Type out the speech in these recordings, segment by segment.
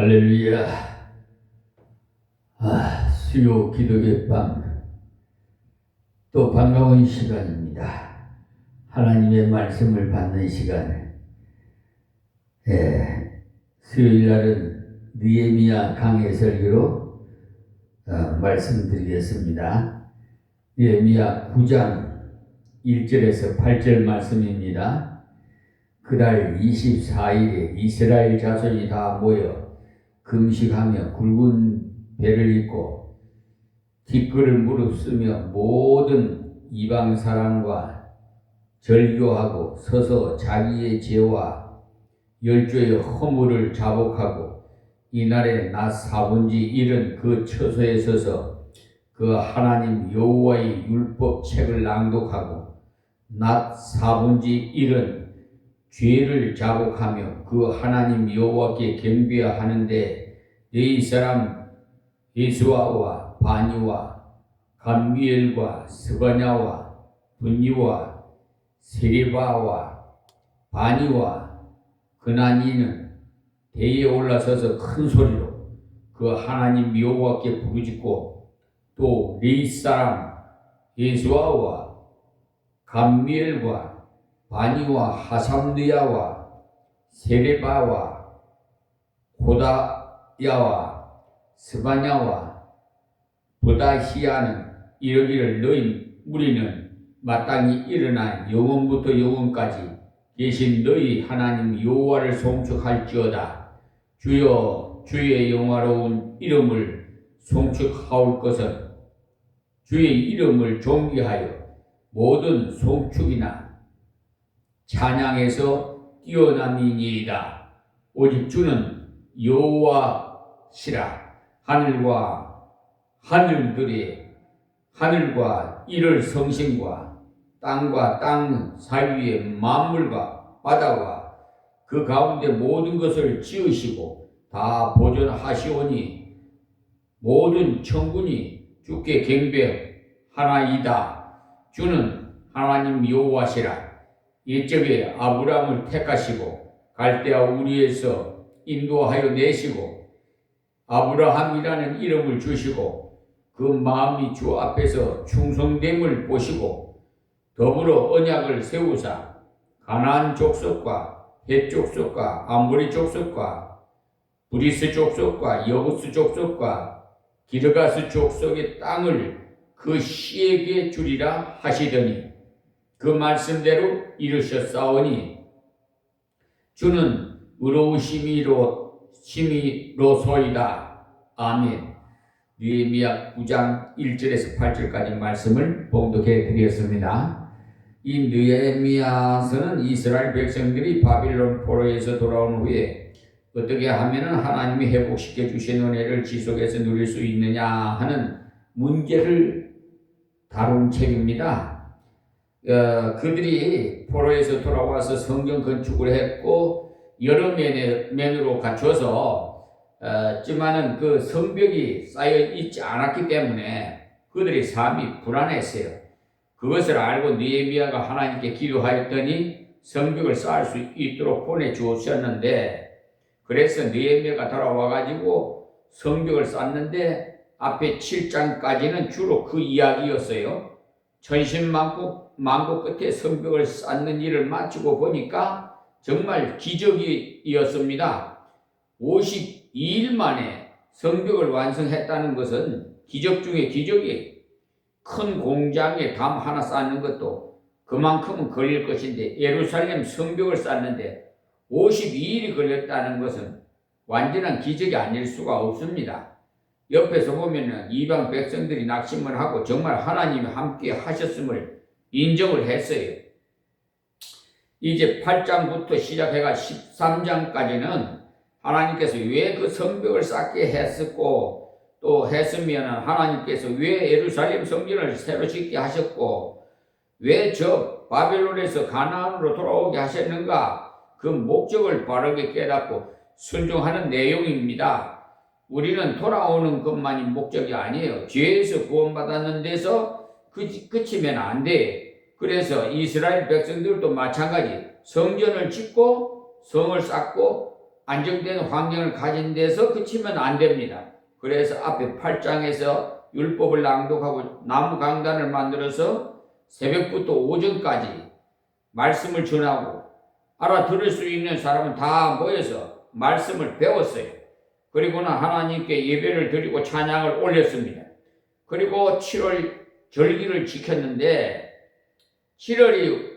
할렐루야. 수요 기도의 밤, 또 반가운 시간입니다. 하나님의 말씀을 받는 시간. 수요일 날은 느헤미야 강해 설교로 말씀드리겠습니다. 느헤미야 9장 1절에서 8절 말씀입니다. 그달 24일에 이스라엘 자손이 다 모여 금식하며 굵은 배를 입고 뒷걸을 무릅쓰며 모든 이방 사람과 절교하고 서서 자기의 죄와 열조의 허물을 자복하고 이날에 낮 4분지 1은 그 처소에 서서 그 하나님 여호와의 율법 책을 낭독하고 낮 4분지 1은 죄를 자복하며 그 하나님 여호와께 경배해야 하는데 네 사람 예수아와 바니와 감미엘과 스바냐와 분니와 세레바와 바니와 그나니는 대에 올라서서 큰 소리로 그 하나님 여호와께 부르짖고 또 네 사람 예수아와 감미엘과 바니와 하삼느야와 세레바와 고다야와 스바냐와 보다히야는 이러기를 너희 무리는 마땅히 일어나 영원부터 영원까지 계신 너희 하나님 여호와를 송축할지어다. 주여 주의 영화로운 이름을 송축하올 것은 주의 이름을 존귀하여 모든 송축이나 찬양에서 뛰어남이니이다. 오직 주는 여호와시라. 하늘과 이를 성심과 땅과 땅 사이의 만물과 바다와 그 가운데 모든 것을 지으시고 다 보존하시오니 모든 천군이 주께 경배하나이다. 주는 하나님 여호와시라. 옛적에 아브라함을 택하시고 갈대아 우리에서 인도하여 내시고 아브라함이라는 이름을 주시고 그 마음이 주 앞에서 충성됨을 보시고 더불어 언약을 세우사 가나안 족속과 헷 족속과 아모리 족속과 브리스 족속과 여부스 족속과 기르가스 족속의 땅을 그 씨에게 주리라 하시더니 그 말씀대로 이루셨사오니 주는 의로우심이로소이다. 아멘. 느헤미야 9장 1절에서 8절까지 말씀을 봉독해 드렸습니다. 이 느헤미야서는 이스라엘 백성들이 바빌론 포로에서 돌아온 후에 어떻게 하면 하나님이 회복시켜 주신 은혜를 지속해서 누릴 수 있느냐 하는 문제를 다룬 책입니다. 그들이 포로에서 돌아와서 성전 건축을 했고 여러 면으로 갖춰서 지만은 그 성벽이 쌓여 있지 않았기 때문에 그들의 삶이 불안했어요. 그것을 알고 느헤미야가 하나님께 기도하였더니 성벽을 쌓을 수 있도록 보내주셨는데, 그래서 느헤미야가 돌아와 가지고 성벽을 쌓는데 앞에 7장까지는 주로 그 이야기였어요. 천신만고 끝에 성벽을 쌓는 일을 마치고 보니까 정말 기적이었습니다. 52일 만에 성벽을 완성했다는 것은 기적 중에 기적이에요. 큰 공장에 담 하나 쌓는 것도 그만큼은 걸릴 것인데 예루살렘 성벽을 쌓는데 52일이 걸렸다는 것은 완전한 기적이 아닐 수가 없습니다. 옆에서 보면은 이방 백성들이 낙심을 하고 정말 하나님이 함께 하셨음을 인정을 했어요. 이제 8장부터 시작해가 13장까지는 하나님께서 왜 그 성벽을 쌓게 했었고 또 했으면 하나님께서 왜 예루살렘 성전을 새로 짓게 하셨고 왜 저 바벨론에서 가나안으로 돌아오게 하셨는가, 그 목적을 바르게 깨닫고 순종하는 내용입니다. 우리는 돌아오는 것만이 목적이 아니에요. 죄에서 구원받았는 데서 그치면 안 돼. 그래서 이스라엘 백성들도 마찬가지 성전을 짓고 성을 쌓고 안정된 환경을 가진 데서 그치면 안 됩니다. 그래서 앞에 8장에서 율법을 낭독하고 나무 강단을 만들어서 새벽부터 오전까지 말씀을 전하고 알아들을 수 있는 사람은 다 모여서 말씀을 배웠어요. 그리고는 하나님께 예배를 드리고 찬양을 올렸습니다. 그리고 7월 절기를 지켰는데 7월이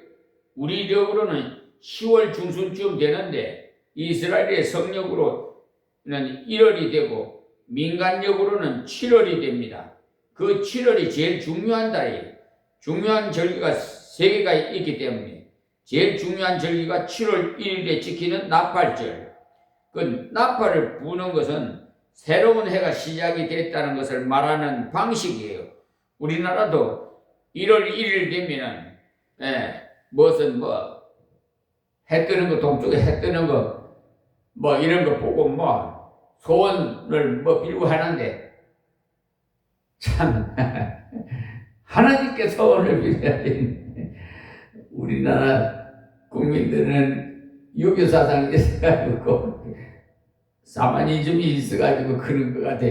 우리력으로는 10월 중순쯤 되는데 이스라엘의 성력으로는 1월이 되고 민간력으로는 7월이 됩니다. 그 7월이 제일 중요한 달이에요. 중요한 절기가 3개가 있기 때문에 제일 중요한 절기가 7월 1일에 지키는 나팔절. 그 나팔을 부는 것은 새로운 해가 시작이 됐다는 것을 말하는 방식이에요. 우리나라도 1월 1일 되면은 무슨 해 뜨는 거, 동쪽에 해 뜨는 거 이런 거 보고 소원을 빌고 하는데 참 하나님께 소원을 빌어야 되는데 우리나라 국민들은 유교 사상이 있어가지고 사마니즘이 있어가지고 그런 것 같아.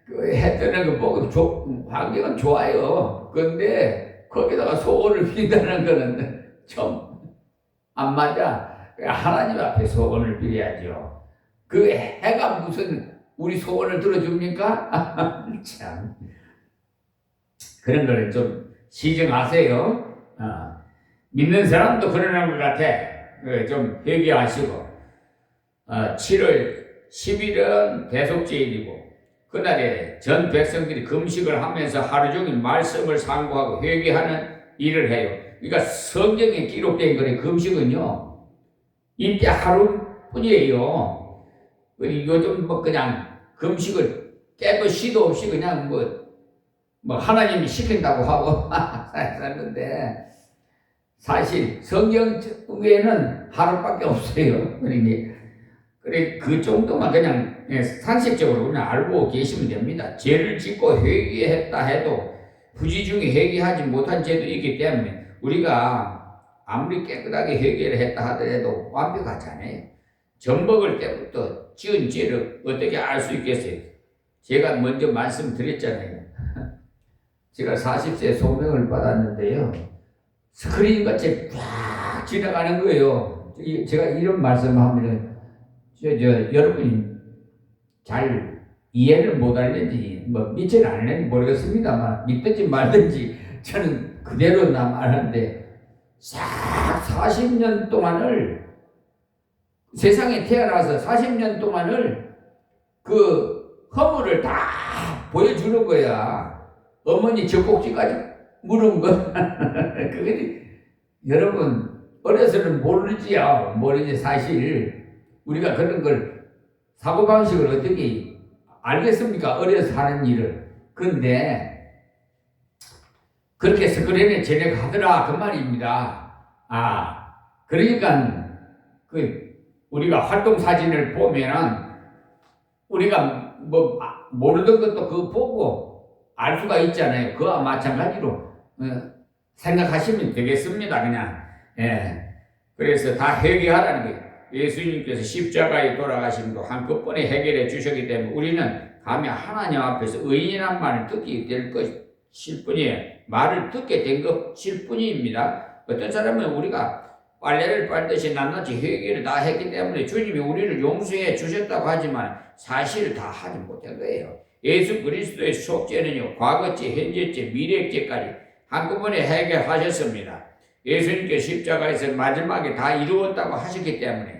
그 해 뜨는 거 보고 환경은 좋아요. 근데 거기다가 소원을 빈다는 거는 좀 안 맞아. 하나님 앞에 소원을 빌어야죠. 그 해가 무슨 우리 소원을 들어줍니까? 참 그런 거는 좀 시정하세요. 믿는 사람도 그러는 것 같아. 좀 회개하시고 7월 10일은 대속죄일이고 그날에 전 백성들이 금식을 하면서 하루 종일 말씀을 상고하고 회개하는 일을 해요. 그러니까 성경에 기록된 거래 금식은요 이때 하루뿐이에요. 요즘 그냥 금식을 깨도 시도 없이 그냥 하나님이 시킨다고 하고 살았는데 사실 성경 외에는 하루밖에 없어요. 그래 그 정도만 그냥 상식적으로 그냥 알고 계시면 됩니다. 죄를 짓고 회개했다 해도 부지 중에 회개하지 못한 죄도 있기 때문에 우리가 아무리 깨끗하게 회개를 했다 하더라도 완벽하잖아요. 젖먹을 때부터 지은 죄를 어떻게 알 수 있겠어요? 제가 먼저 말씀드렸잖아요. 제가 40세 소명을 받았는데요. 스크린같이 쫙 지나가는 거예요. 제가 이런 말씀하면 여러분이 잘 이해를 못하는지 믿지는 않는지 모르겠습니다만 믿든지 말든지 저는 그대로 말하는데 싹 40년 동안을 세상에 태어나서 40년 동안을 그 허물을 다 보여주는 거야. 어머니 젖꼭지까지 물은 거. 그게 여러분 어려서는 모르지 사실 우리가 그런 걸 사고방식을 어떻게 알겠습니까? 어려서 하는 일을. 근데 그렇게 스크린에 전역하더라 그 말입니다. 그러니까 우리가 활동 사진을 보면은 우리가 모르던 것도 그거 보고 알 수가 있잖아요. 그와 마찬가지로 생각하시면 되겠습니다. 그냥 그래서 다 회개하라는 거예요. 예수님께서 십자가에 돌아가심도 한꺼번에 해결해 주셨기 때문에 우리는 감히 하나님 앞에서 의인이란 말을 듣게 될 것일 뿐이에요. 말을 듣게 된 것일 뿐입니다. 어떤 사람은 우리가 빨래를 빨듯이 낱낱이 회개를 다 했기 때문에 주님이 우리를 용서해 주셨다고 하지만 사실을 다 하지 못한 거예요. 예수 그리스도의 속죄는요, 과거죄, 현재죄, 미래죄까지 한꺼번에 해결하셨습니다. 예수님께 십자가에서 마지막에 다 이루었다고 하셨기 때문에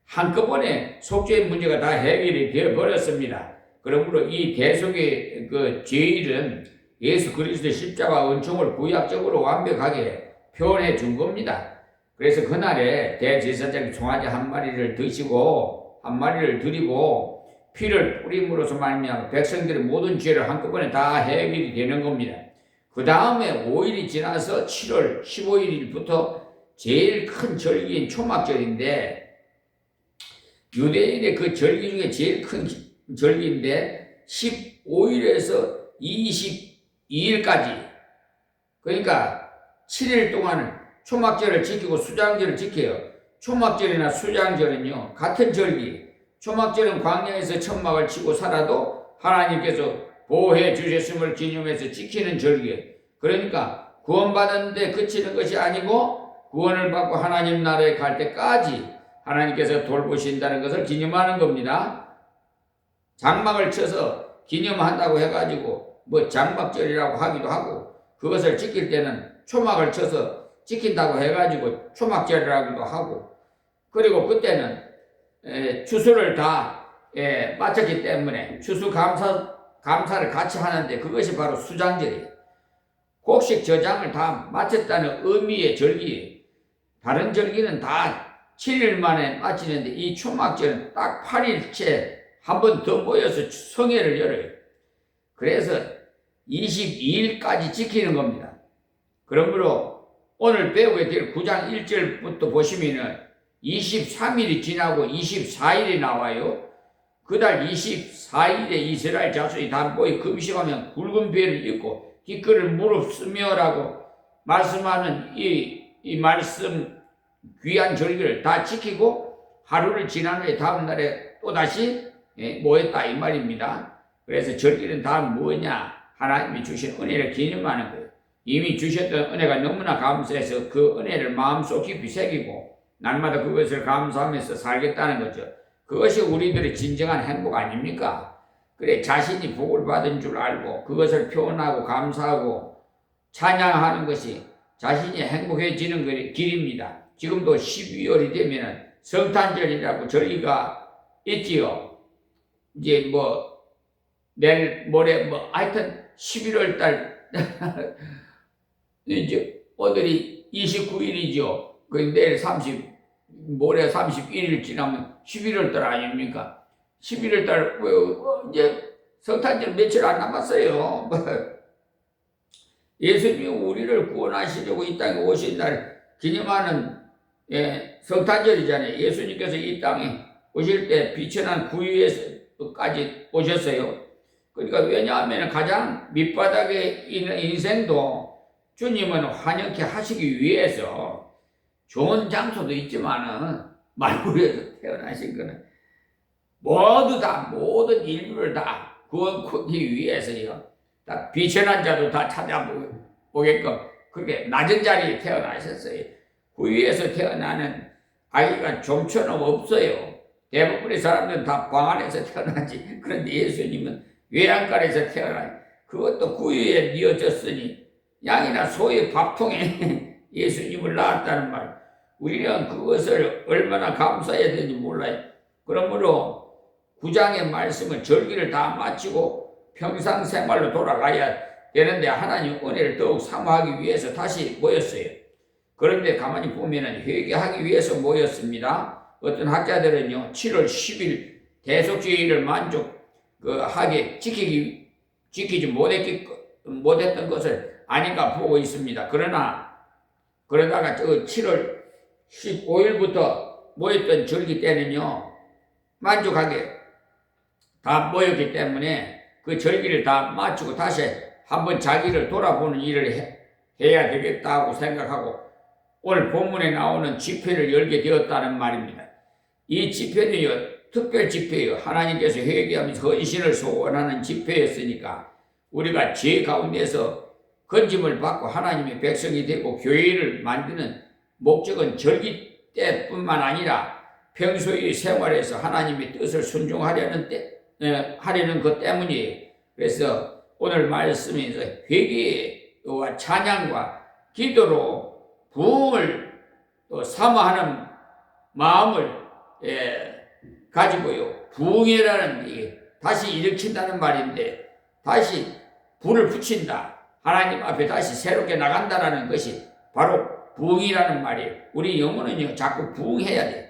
한꺼번에 속죄의 문제가 다 해결이 되어 버렸습니다. 그러므로 이 대속의 그 죄일은 예수 그리스도의 십자가 은총을 구약적으로 완벽하게 표현해 준 겁니다. 그래서 그날에 대제사장이 송아지 한 마리를 드시고 한 마리를 드리고 피를 뿌림으로써 말미암아 백성들의 모든 죄를 한꺼번에 다 해결이 되는 겁니다. 그 다음에 5일이 지나서 7월 15일부터 제일 큰 절기인 초막절인데 유대인의 그 절기 중에 제일 큰 절기인데 15일에서 22일까지 그러니까 7일 동안을 초막절을 지키고 수장절을 지켜요. 초막절이나 수장절은요, 같은 절기. 초막절은 광야에서 천막을 치고 살아도 하나님께서 보호해 주셨음을 기념해서 지키는 절기예요. 그러니까 구원받았는데 그치는 것이 아니고 구원을 받고 하나님 나라에 갈 때까지 하나님께서 돌보신다는 것을 기념하는 겁니다. 장막을 쳐서 기념한다고 해가지고 뭐 장막절이라고 하기도 하고, 그것을 지킬 때는 초막을 쳐서 지킨다고 해가지고 초막절이라고도 하고, 그리고 그때는 추수를 다 마쳤기 때문에 감사를 같이 하는데 그것이 바로 수장절이에요. 곡식 저장을 다 마쳤다는 의미의 절기예요. 다른 절기는 다 7일 만에 마치는데 이 초막절은 딱 8일째 한 번 더 모여서 성회를 열어요. 그래서 22일까지 지키는 겁니다. 그러므로 오늘 배우게 될 9장 1절부터 보시면은 23일이 지나고 24일이 나와요. 그달 24일에 이스라엘 자손이 다 모여 금식하면 굵은 배를 입고 뒷걸을 무릅쓰며라고 말씀하는 이 말씀 귀한 절기를 다 지키고 하루를 지난 후에 다음 날에 또다시 모였다 이 말입니다. 그래서 절기는 다 뭐냐? 하나님이 주신 은혜를 기념하는 거예요. 이미 주셨던 은혜가 너무나 감사해서 그 은혜를 마음속 깊이 새기고 날마다 그것을 감사하면서 살겠다는 거죠. 그것이 우리들의 진정한 행복 아닙니까? 그래, 자신이 복을 받은 줄 알고 그것을 표현하고 감사하고 찬양하는 것이 자신이 행복해지는 길입니다. 지금도 12월이 되면 성탄절이라고 절기가 있지요. 이제 뭐 내일 모레 하여튼 11월 달 이제 오늘이 29일이죠. 그 내일 모레 31일 지나면 11월 달 아닙니까? 11월 달 이제 성탄절 며칠 안 남았어요. 예수님이 우리를 구원하시려고 이 땅에 오신 날 기념하는 성탄절이잖아요. 예수님께서 이 땅에 오실 때 비천한 구유에서까지 오셨어요. 그러니까 왜냐하면 가장 밑바닥에 있는 인생도 주님은 환영케 하시기 위해서 좋은 장소도 있지만은 말구리에서 태어나신 거는 모든 인류를 다 구원하기 위해서요. 다 비천한 자도 다 찾아보게끔 그렇게 낮은 자리에 태어나셨어요. 구유에서 태어나는 아이가 좀처럼 없어요. 대부분의 사람들은 다 방 안에서 태어나지. 그런데 예수님은 외양간에서 태어나요. 그것도 구유에 뉘어졌으니 양이나 소의 밥통에 예수님을 낳았다는 말. 우리는 그것을 얼마나 감사해야 되는지 몰라요. 그러므로 9장의 말씀은 절기를 다 마치고 평상생활로 돌아가야 되는데 하나님 은혜를 더욱 사모하기 위해서 다시 모였어요. 그런데 가만히 보면은 회개하기 위해서 모였습니다. 어떤 학자들은요, 7월 10일 대속주의를 만족하게 지키지 못했던 것을 아닌가 보고 있습니다. 그러다가 7월 15일부터 모였던 절기 때는요, 만족하게 다 모였기 때문에 그 절기를 다 마치고 다시 한번 자기를 돌아보는 일을 해야 되겠다고 생각하고 오늘 본문에 나오는 집회를 열게 되었다는 말입니다. 이 집회는요, 특별 집회예요. 하나님께서 회개하면서 헌신을 소원하는 집회였으니까 우리가 죄 가운데서 건짐을 받고 하나님의 백성이 되고 교회를 만드는 목적은 절기 때뿐만 아니라 평소의 생활에서 하나님의 뜻을 순종하려는 것 때문이에요. 그래서 오늘 말씀에서 회개와 찬양과 기도로 부흥을 사모하는 마음을 가지고요. 부흥이라는 게 다시 일으킨다는 말인데 다시 불을 붙인다. 하나님 앞에 다시 새롭게 나간다라는 것이 바로 부흥이라는 말이에요. 우리 영혼은요, 자꾸 부흥해야 돼요.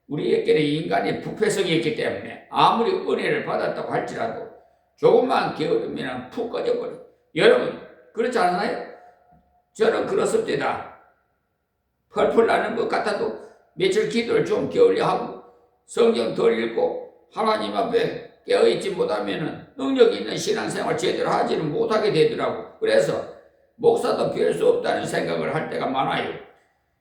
우리에게는 인간의 부패성이 있기 때문에 아무리 은혜를 받았다고 할지라도 조금만 게으르면 푹 꺼져버려. 여러분 그렇지 않나요? 저는 그렇습니다. 펄펄 나는 것 같아도 며칠 기도를 좀 게을리 하고 성경 덜 읽고 하나님 앞에 깨어있지 못하면 능력 있는 신앙생활 제대로 하지는 못하게 되더라고. 그래서 목사도 별 수 없다는 생각을 할 때가 많아요.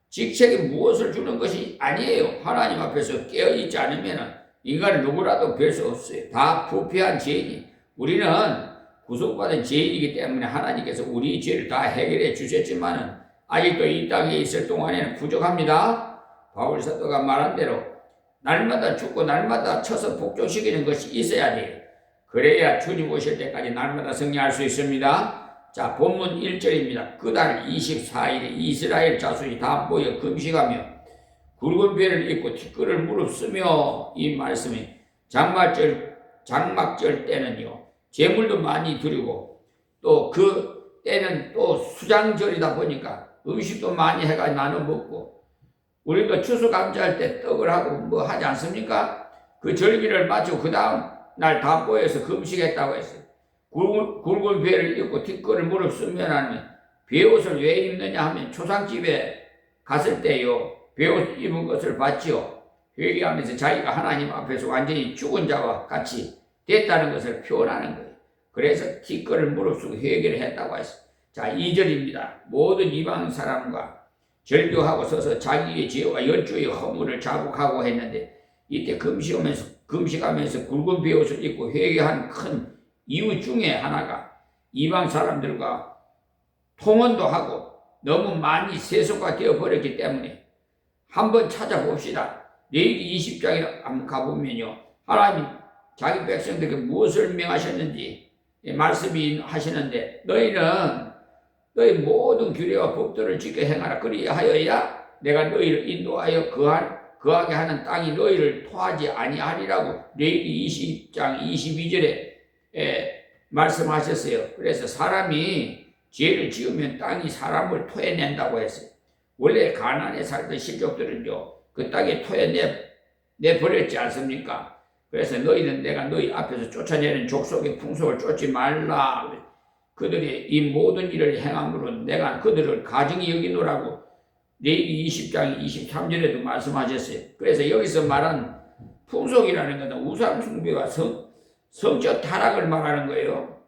직책이 무엇을 주는 것이 아니에요. 하나님 앞에서 깨어있지 않으면 인간은 누구라도 별 수 없어요. 다 부패한 죄인이. 우리는 구속받은 죄인이기 때문에 하나님께서 우리 죄를 다 해결해 주셨지만은 아직도 이 땅에 있을 동안에는 부족합니다. 바울 사도가 말한 대로 날마다 죽고 날마다 쳐서 복종시키는 것이 있어야 돼요. 그래야 주님 오실 때까지 날마다 승리할 수 있습니다. 자, 본문 1절입니다. 그달 24일에 이스라엘 자손이 다 모여 금식하며 굵은 배를 입고 티끌을 무릅쓰며, 이 말씀이 장막절 때는요, 제물도 많이 드리고 또 그 때는 또 수장절이다 보니까 음식도 많이 해가 나눠 먹고, 우리도 추수감사할 때 떡을 하고 뭐 하지 않습니까? 그 절기를 마치고 그 다음 날 다 모여서 금식했다고 했어요. 굵은 배를 입고 티끌을 무릅쓰면 하면, 배옷을 왜 입느냐 하면 초상집에 갔을 때요, 배옷 입은 것을 봤지요. 회개하면서 자기가 하나님 앞에서 완전히 죽은 자와 같이 됐다는 것을 표현하는 거예요. 그래서 티끌을 무릅쓰고 회개를 했다고 했어요. 자, 2절입니다. 모든 이방 사람과 절교하고 서서 자기의 죄와 열조의 허물을 자복하고 했는데, 이때 금식하면서 굵은 베옷을 입고 회개한 큰 이유 중에 하나가 이방 사람들과 통혼도 하고 너무 많이 세속화 되어 버렸기 때문에, 한번 찾아봅시다. 레위기 20장에 한번 가보면요, 하나님 자기 백성들에게 무엇을 명하셨는지 말씀이 하시는데, 너희 모든 규례와 법도를 지켜 행하라. 그리하여야 내가 너희를 인도하여 거하게 하는 땅이 너희를 토하지 아니하리라고 레위기 20장 22절에 말씀하셨어요. 그래서 사람이 죄를 지으면 땅이 사람을 토해낸다고 했어요. 원래 가나안에 살던 신족들은요, 그 땅에 토해내버렸지 않습니까? 그래서 너희는 내가 너희 앞에서 쫓아내는 족속의 풍속을 쫓지 말라. 그들이 이 모든 일을 행함으로 내가 그들을 가증히 여기노라고 레위기 20장 23절에도 말씀하셨어요. 그래서 여기서 말한 풍속이라는 것은 우상 숭배와 성적 타락을 말하는 거예요.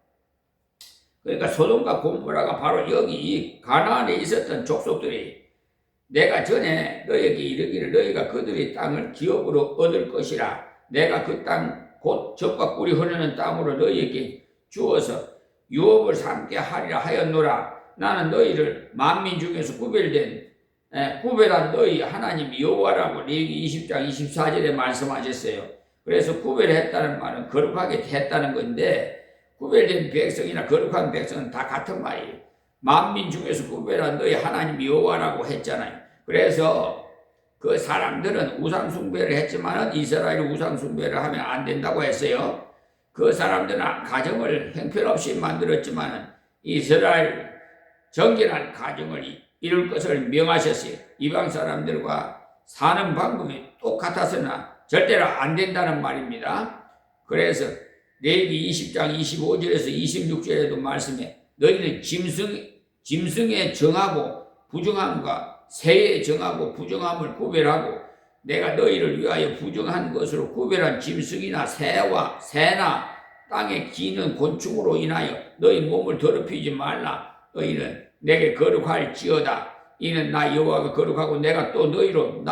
그러니까 소돔과 고모라가 바로 여기 이 가나안에 있었던 족속들이, 내가 전에 너에게 이르기를 너희가 그들의 땅을 기업으로 얻을 것이라, 내가 그 땅 곧 젖과 꿀이 흐르는 땅으로 너희에게 주어서 유업을 삼게 하리라 하였노라. 나는 너희를 만민 중에서 구별한 너희 하나님 여호와라고 레위기 20장 24절에 말씀하셨어요. 그래서 구별했다는 말은 거룩하게 했다는 건데, 구별된 백성이나 거룩한 백성은 다 같은 말이에요. 만민 중에서 구별한 너희 하나님 여호와라고 했잖아요. 그래서 그 사람들은 우상 숭배를 했지만 이스라엘이 우상 숭배를 하면 안 된다고 했어요. 그 사람들은 가정을 형편없이 만들었지만 이스라엘 정결한 가정을 이룰 것을 명하셨어요. 이방 사람들과 사는 방법이 똑같아서나 절대로 안 된다는 말입니다. 그래서 레위기 20장 25절에서 26절에도 말씀해, 너희는 짐승에 정하고 부정함과 새에 정하고 부정함을 구별하고, 내가 너희를 위하여 부정한 것으로 구별한 짐승이나 새나 땅에 기는 곤충으로 인하여 너희 몸을 더럽히지 말라. 너희는 내게 거룩할지어다. 이는 나 여호와가 거룩하고 내가 또 너희로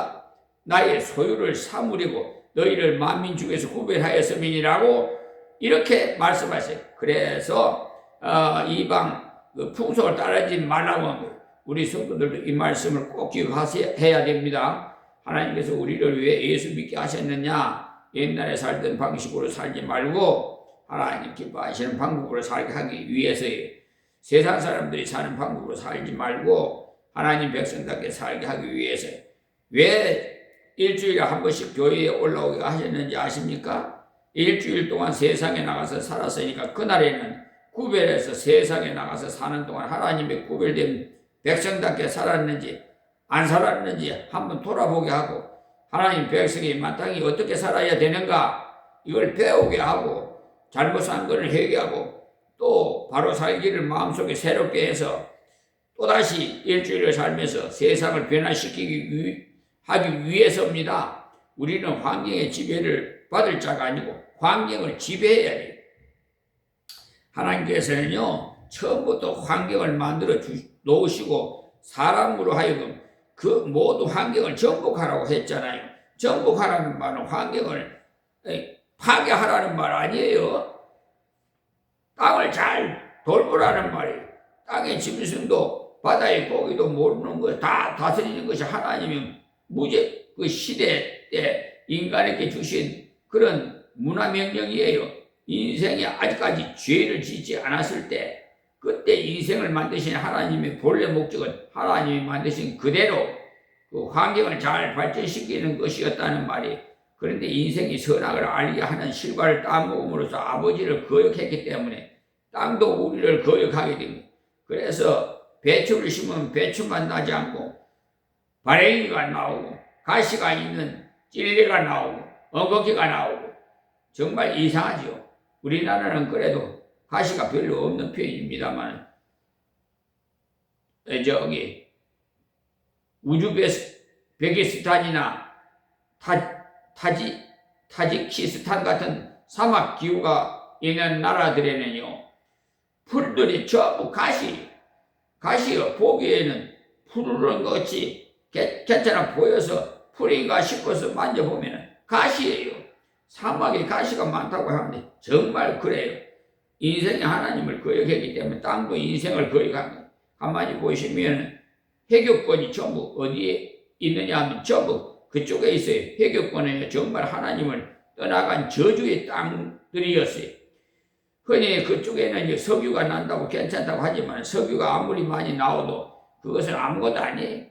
나의 소유를 삼으려고 너희를 만민 중에서 구별하였음이니라고 이렇게 말씀하세요. 그래서 이방 풍속을 따르지 말라고 한 거예요. 우리 성도들도 이 말씀을 꼭 기억해야 됩니다. 하나님께서 우리를 왜 예수 믿게 하셨느냐? 옛날에 살던 방식으로 살지 말고 하나님 기뻐하시는 방법으로 살게 하기 위해서예요. 세상 사람들이 사는 방법으로 살지 말고 하나님 백성답게 살게 하기 위해서예요. 왜 일주일에 한 번씩 교회에 올라오게 하셨는지 아십니까? 일주일 동안 세상에 나가서 살았으니까 그날에는 구별해서 세상에 나가서 사는 동안 하나님의 구별된 백성답게 살았는지 안 살았는지 한번 돌아보게 하고, 하나님 백성이 마땅히 어떻게 살아야 되는가 이걸 배우게 하고, 잘못한 것을 회개하고 또 바로 살기를 마음속에 새롭게 해서 또다시 일주일을 살면서 세상을 하기 위해서입니다. 우리는 환경의 지배를 받을 자가 아니고 환경을 지배해야 돼요. 하나님께서는요, 처음부터 환경을 만들어 놓으시고 사람으로 하여금 그 모두 환경을 정복하라고 했잖아요. 정복하라는 말은 환경을 파괴하라는 말 아니에요. 땅을 잘 돌보라는 말이에요. 땅의 짐승도 바다의 고기도 모르는 것 다 다스리는 것이 하나님의 그 시대에 인간에게 주신 그런 문화명령이에요. 인생이 아직까지 죄를 짓지 않았을 때 그때 인생을 만드신 하나님의 본래 목적은 하나님이 만드신 그대로 그 환경을 잘 발전시키는 것이었다는 말이. 그런데 인생이 선악을 알게 하는 실과를 따먹음으로써 아버지를 거역했기 때문에 땅도 우리를 거역하게 됩니다. 그래서 배추를 심으면 배추만 나지 않고 발행이가 나오고 가시가 있는 찔레가 나오고 엉겅퀴가 나오고 정말 이상하죠. 우리나라는 그래도 가시가 별로 없는 편입니다만 저기 우즈베키스탄이나 타지키스탄 같은 사막 기후가 있는 나라들에는요, 풀들이 전부 가시요. 보기에는 푸르른 것 같이 괜찮아 보여서 풀인가 싶어서 만져보면 가시예요. 사막에 가시가 많다고 하는데 정말 그래요. 인생이 하나님을 거역했기 때문에 땅도 인생을 거역합니다. 가만히 보시면 해교권이 전부 어디에 있느냐 하면 전부 그쪽에 있어요. 해교권은 정말 하나님을 떠나간 저주의 땅들이었어요. 흔히 그쪽에는 석유가 난다고 괜찮다고 하지만 석유가 아무리 많이 나와도 그것은 아무것도 아니에요.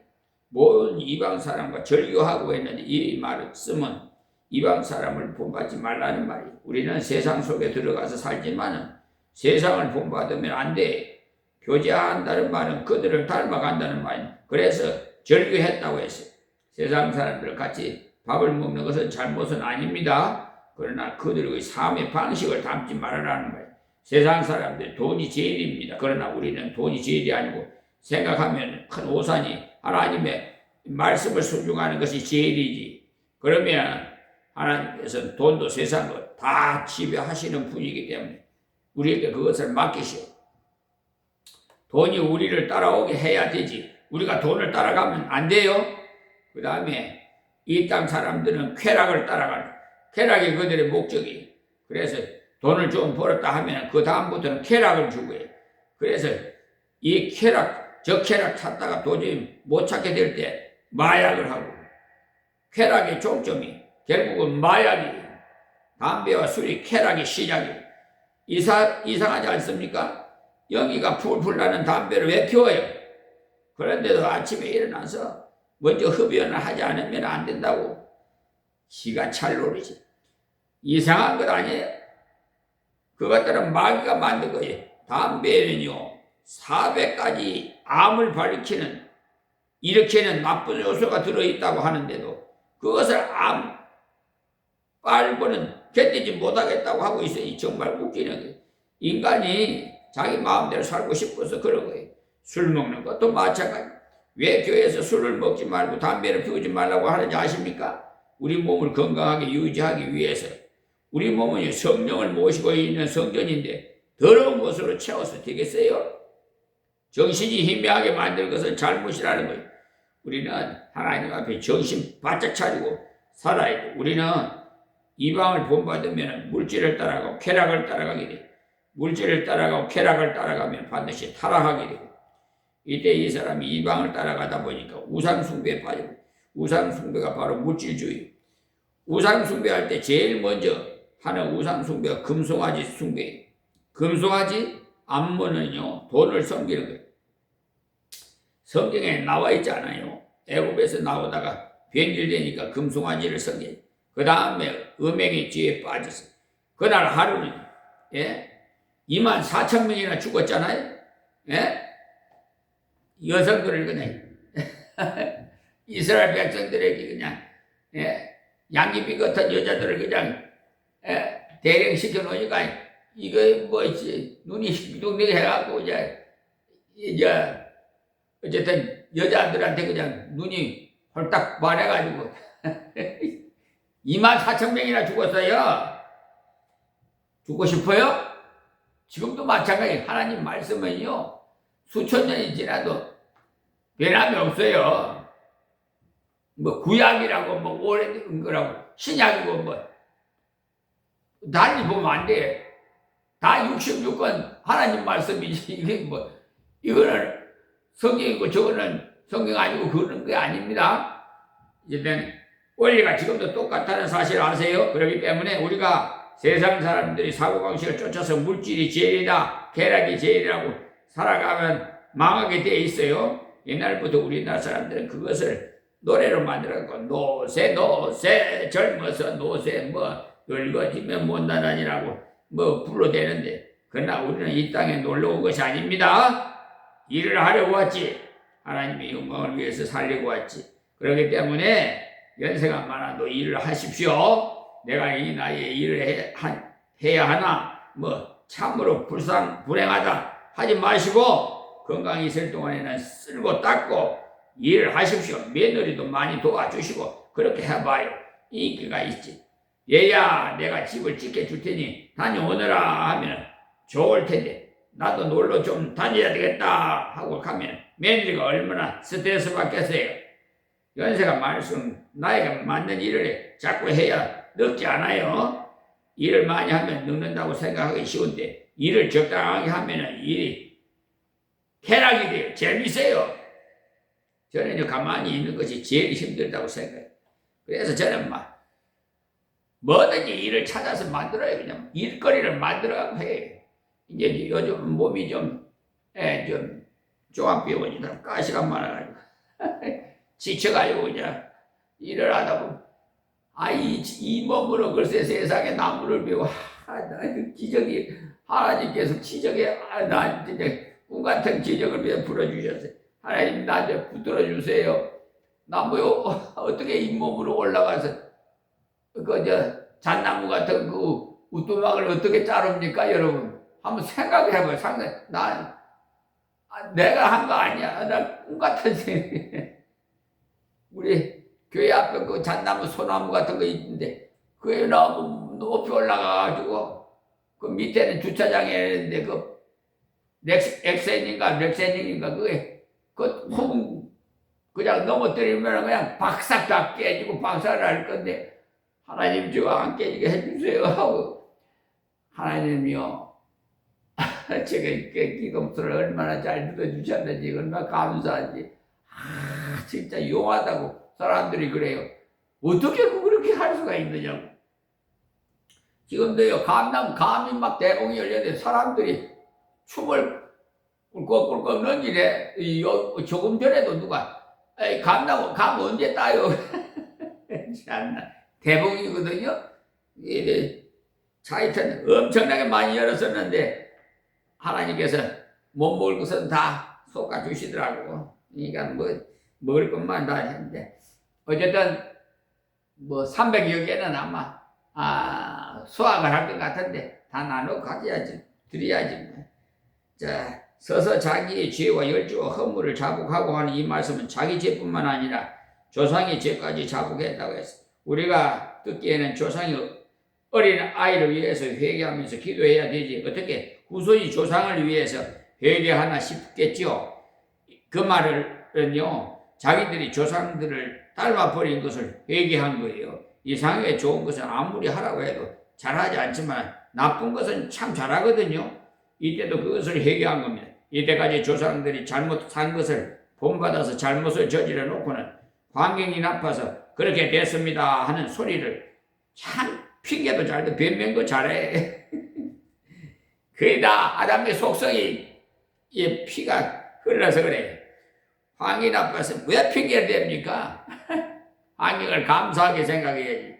모든 이방 사람과 절교하고 했는데 이 말을 쓰면 이방 사람을 본받지 말라는 말이에요. 우리는 세상 속에 들어가서 살지만은 세상을 본받으면 안 돼. 교제한다는 말은 그들을 닮아간다는 말이에요. 그래서 절교했다고 했어요. 세상 사람들 같이 밥을 먹는 것은 잘못은 아닙니다. 그러나 그들의 삶의 방식을 닮지 말아라는 거예요. 세상 사람들 돈이 제일입니다. 그러나 우리는 돈이 제일이 아니고 생각하면 큰 오산이 하나님의 말씀을 순종하는 것이 제일이지. 그러면 하나님께서는 돈도 세상도 다 지배하시는 분이기 때문에 우리에게 그것을 맡기시오. 돈이 우리를 따라오게 해야 되지. 우리가 돈을 따라가면 안 돼요. 그 다음에 이 땅 사람들은 쾌락을 따라가는, 쾌락이 그들의 목적이. 그래서 돈을 좀 벌었다 하면 그 다음부터는 쾌락을 주고요. 그래서 이 쾌락, 저 쾌락 찾다가 도저히 못 찾게 될 때 마약을 하고, 쾌락의 종점이 결국은 마약이, 담배와 술이 쾌락의 시작이. 이상하지 않습니까? 연기가 풀풀 나는 담배를 왜 피워요? 그런데도 아침에 일어나서 먼저 흡연을 하지 않으면 안 된다고 시가 찰노리지. 이상한 것 아니에요? 그것들은 마귀가 만든 거예요. 담배는요, 400가지 암을 일으키는 나쁜 요소가 들어있다고 하는데도 그것을 암 빨고는 견디지 못하겠다고 하고 있어요. 정말 웃기는 거예요. 인간이 자기 마음대로 살고 싶어서 그런 거예요. 술 먹는 것도 마찬가지. 왜 교회에서 술을 먹지 말고 담배를 피우지 말라고 하는지 아십니까? 우리 몸을 건강하게 유지하기 위해서. 우리 몸은 성령을 모시고 있는 성전인데 더러운 것으로 채워서 되겠어요? 정신이 희미하게 만들 것은 잘못이라는 거예요. 우리는 하나님 앞에 정신 바짝 차리고 살아야 돼. 우리는 이방을 본받으면 물질을 따라가고 쾌락을 따라가게 돼. 물질을 따라가고 쾌락을 따라가면 반드시 타락하게 되고, 이때 이 사람이 이방을 따라가다 보니까 우상숭배에 빠지고, 우상숭배가 바로 물질주의. 우상숭배할 때 제일 먼저 하는 우상숭배가 금송아지 숭배예요. 금송아지 안무는요, 돈을 섬기는 거예요. 성경에 나와 있지 않아요. 애굽에서 나오다가 변질되니까 금송아지를 섬겨요. 그 다음에 음행의 죄에 빠졌어요. 그날 하루는 24,000명이나 죽었잖아요. 여성들을 그냥 이스라엘 백성들에게 그냥 양귀비 같은 여자들을 그냥 대령 시켜놓으니까 이거 뭐지 눈이 휘둥둥 해갖고 이제 어쨌든 여자들한테 그냥 눈이 홀딱 반해가지고 24,000명이나 죽었어요. 죽고 싶어요? 지금도 마찬가지. 하나님 말씀은요, 수천 년이 지나도 변함이 없어요. 뭐 구약이라고 뭐 오래된 거라고 신약이고 뭐 달리 보면 안 돼. 다 66권 하나님 말씀이지. 이게 뭐 이거는 성경이고 저거는 성경 아니고 그런 게 아닙니다. 이제는 원리가 지금도 똑같다는 사실 아세요? 그렇기 때문에 우리가 세상 사람들이 사고방식을 쫓아서 물질이 제일이다, 쾌락이 제일이라고 살아가면 망하게 돼 있어요. 옛날부터 우리나라 사람들은 그것을 노래로 만들었고 노세 노세 젊어서 노세 뭐 늙어지면 못나다니라고 뭐 불러대는데, 그러나 우리는 이 땅에 놀러 온 것이 아닙니다. 일을 하려고 왔지. 하나님의 영광을 위해서 살려고 왔지. 그렇기 때문에 연세가 많아도 일을 하십시오. 내가 이 나이에 일을 해야 하나 뭐 참으로 불행하다 하지 마시고 건강이 있을 동안에는 쓸고 닦고 일을 하십시오. 며느리도 많이 도와주시고 그렇게 해봐요. 인기가 있지. 얘야 내가 집을 지켜줄 테니 다녀오너라 하면 좋을 텐데, 나도 놀러 좀 다녀야 되겠다 하고 가면 며느리가 얼마나 스트레스 받겠어요. 연세가 많을수록 나이가 맞는 일을 자꾸 해야 늙지 않아요. 일을 많이 하면 늙는다고 생각하기 쉬운데 일을 적당하게 하면 일이 쾌락이 돼요. 재밌어요. 저는 가만히 있는 것이 제일 힘들다고 생각해요. 그래서 저는 막 뭐든지 일을 찾아서 만들어요. 그냥 일거리를 만들어가고 해요. 이제 요즘 몸이 좀 종합병원이다 가시가 많아가지고 지쳐가지고 그냥 일을 하다 보면 이 몸으로 글쎄 세상에 나무를 베고 나 기적이 하나님께서 기적에 나 진짜 꿈 같은 기적을 베풀어 주셨어요. 하나님 나한테 붙들어 주세요. 나무요 어떻게 잇몸으로 올라가서 잣나무 같은 그 우뚜막을 어떻게 자릅니까, 여러분? 한번 생각해 봐요. 상당히 내가 한 거 아니야. 나 꿈 같은 생각. 우리 교회 앞에 그 잣나무 소나무 같은 거 있는데 그게 너무 높이 올라가가지고 그 밑에는 주차장에 있는데 그 엑센인가 렉센인가 그게 그냥 넘어뜨리면 그냥 박삭 다 깨지고 박살을 날 건데 하나님 저가 안 깨지게 해주세요 하고 하나님이요 제가 기도를 얼마나 잘 들어주셨는지 얼마나 감사한지 진짜 용하다고 사람들이 그래요. 어떻게 그렇게 할 수가 있느냐고. 지금도요 감이 막 대공이 열렸는데 사람들이 춤을 꿀꺽꿀꺽 넘기래. 조금 전에도 누가 감 언제 따요 참나 대봉이거든요. 차이천 엄청나게 많이 열었었는데 하나님께서 못 먹을 것은 다 솎아주시더라고. 그러니까 뭐 먹을 것만 다 했는데 어쨌든 뭐 300여 개는 아마 수확을 할 것 같은데 다 나눠 가져야지 드려야지. 자, 서서 자기의 죄와 열주와 허물을 자복하고 하는 이 말씀은 자기 죄뿐만 아니라 조상의 죄까지 자복했다고 했어. 우리가 듣기에는 조상이 어린 아이를 위해서 회개하면서 기도해야 되지 어떻게 후손이 조상을 위해서 회개하나 싶겠죠. 그 말은요 자기들이 조상들을 닮아버린 것을 회개한 거예요. 이 세상에 좋은 것은 아무리 하라고 해도 잘하지 않지만 나쁜 것은 참 잘하거든요. 이때도 그것을 회개한 겁니다. 이때까지 조상들이 잘못 산 것을 본받아서 잘못을 저질러 놓고는 환경이 나빠서 그렇게 됐습니다 하는 소리를 참 핑계도 잘돼 변명도 잘해. 그게 다 아담의 속성이 피가 흘러서 그래. 환경이 나빠서 왜 핑계를 댑니까? 환경을 감사하게 생각해야지.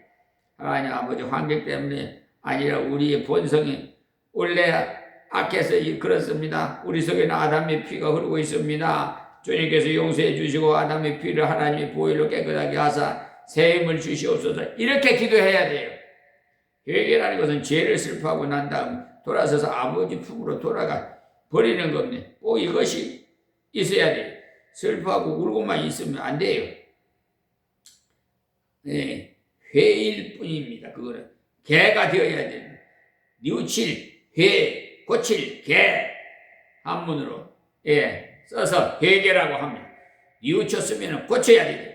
하나님 아버지 환경 때문에 아니라 우리의 본성이 원래 악해서 그렇습니다. 우리 속에는 아담의 피가 흐르고 있습니다. 주님께서 용서해 주시고 아담의 피를 하나님의 보혈로 깨끗하게 하사 새 힘을 주시옵소서. 이렇게 기도해야 돼요. 회개라는 것은 죄를 슬퍼하고 난 다음 돌아서서 아버지 품으로 돌아가 버리는 겁니다. 꼭 이것이 있어야 돼요. 슬퍼하고 울고만 있으면 안 돼요. 네, 회일 뿐입니다. 그거는 개가 되어야 됩니다. 뉘우칠 회, 고칠 개 한문으로 써서 회개라고 합니다. 뉘우쳤으면 고쳐야 돼요.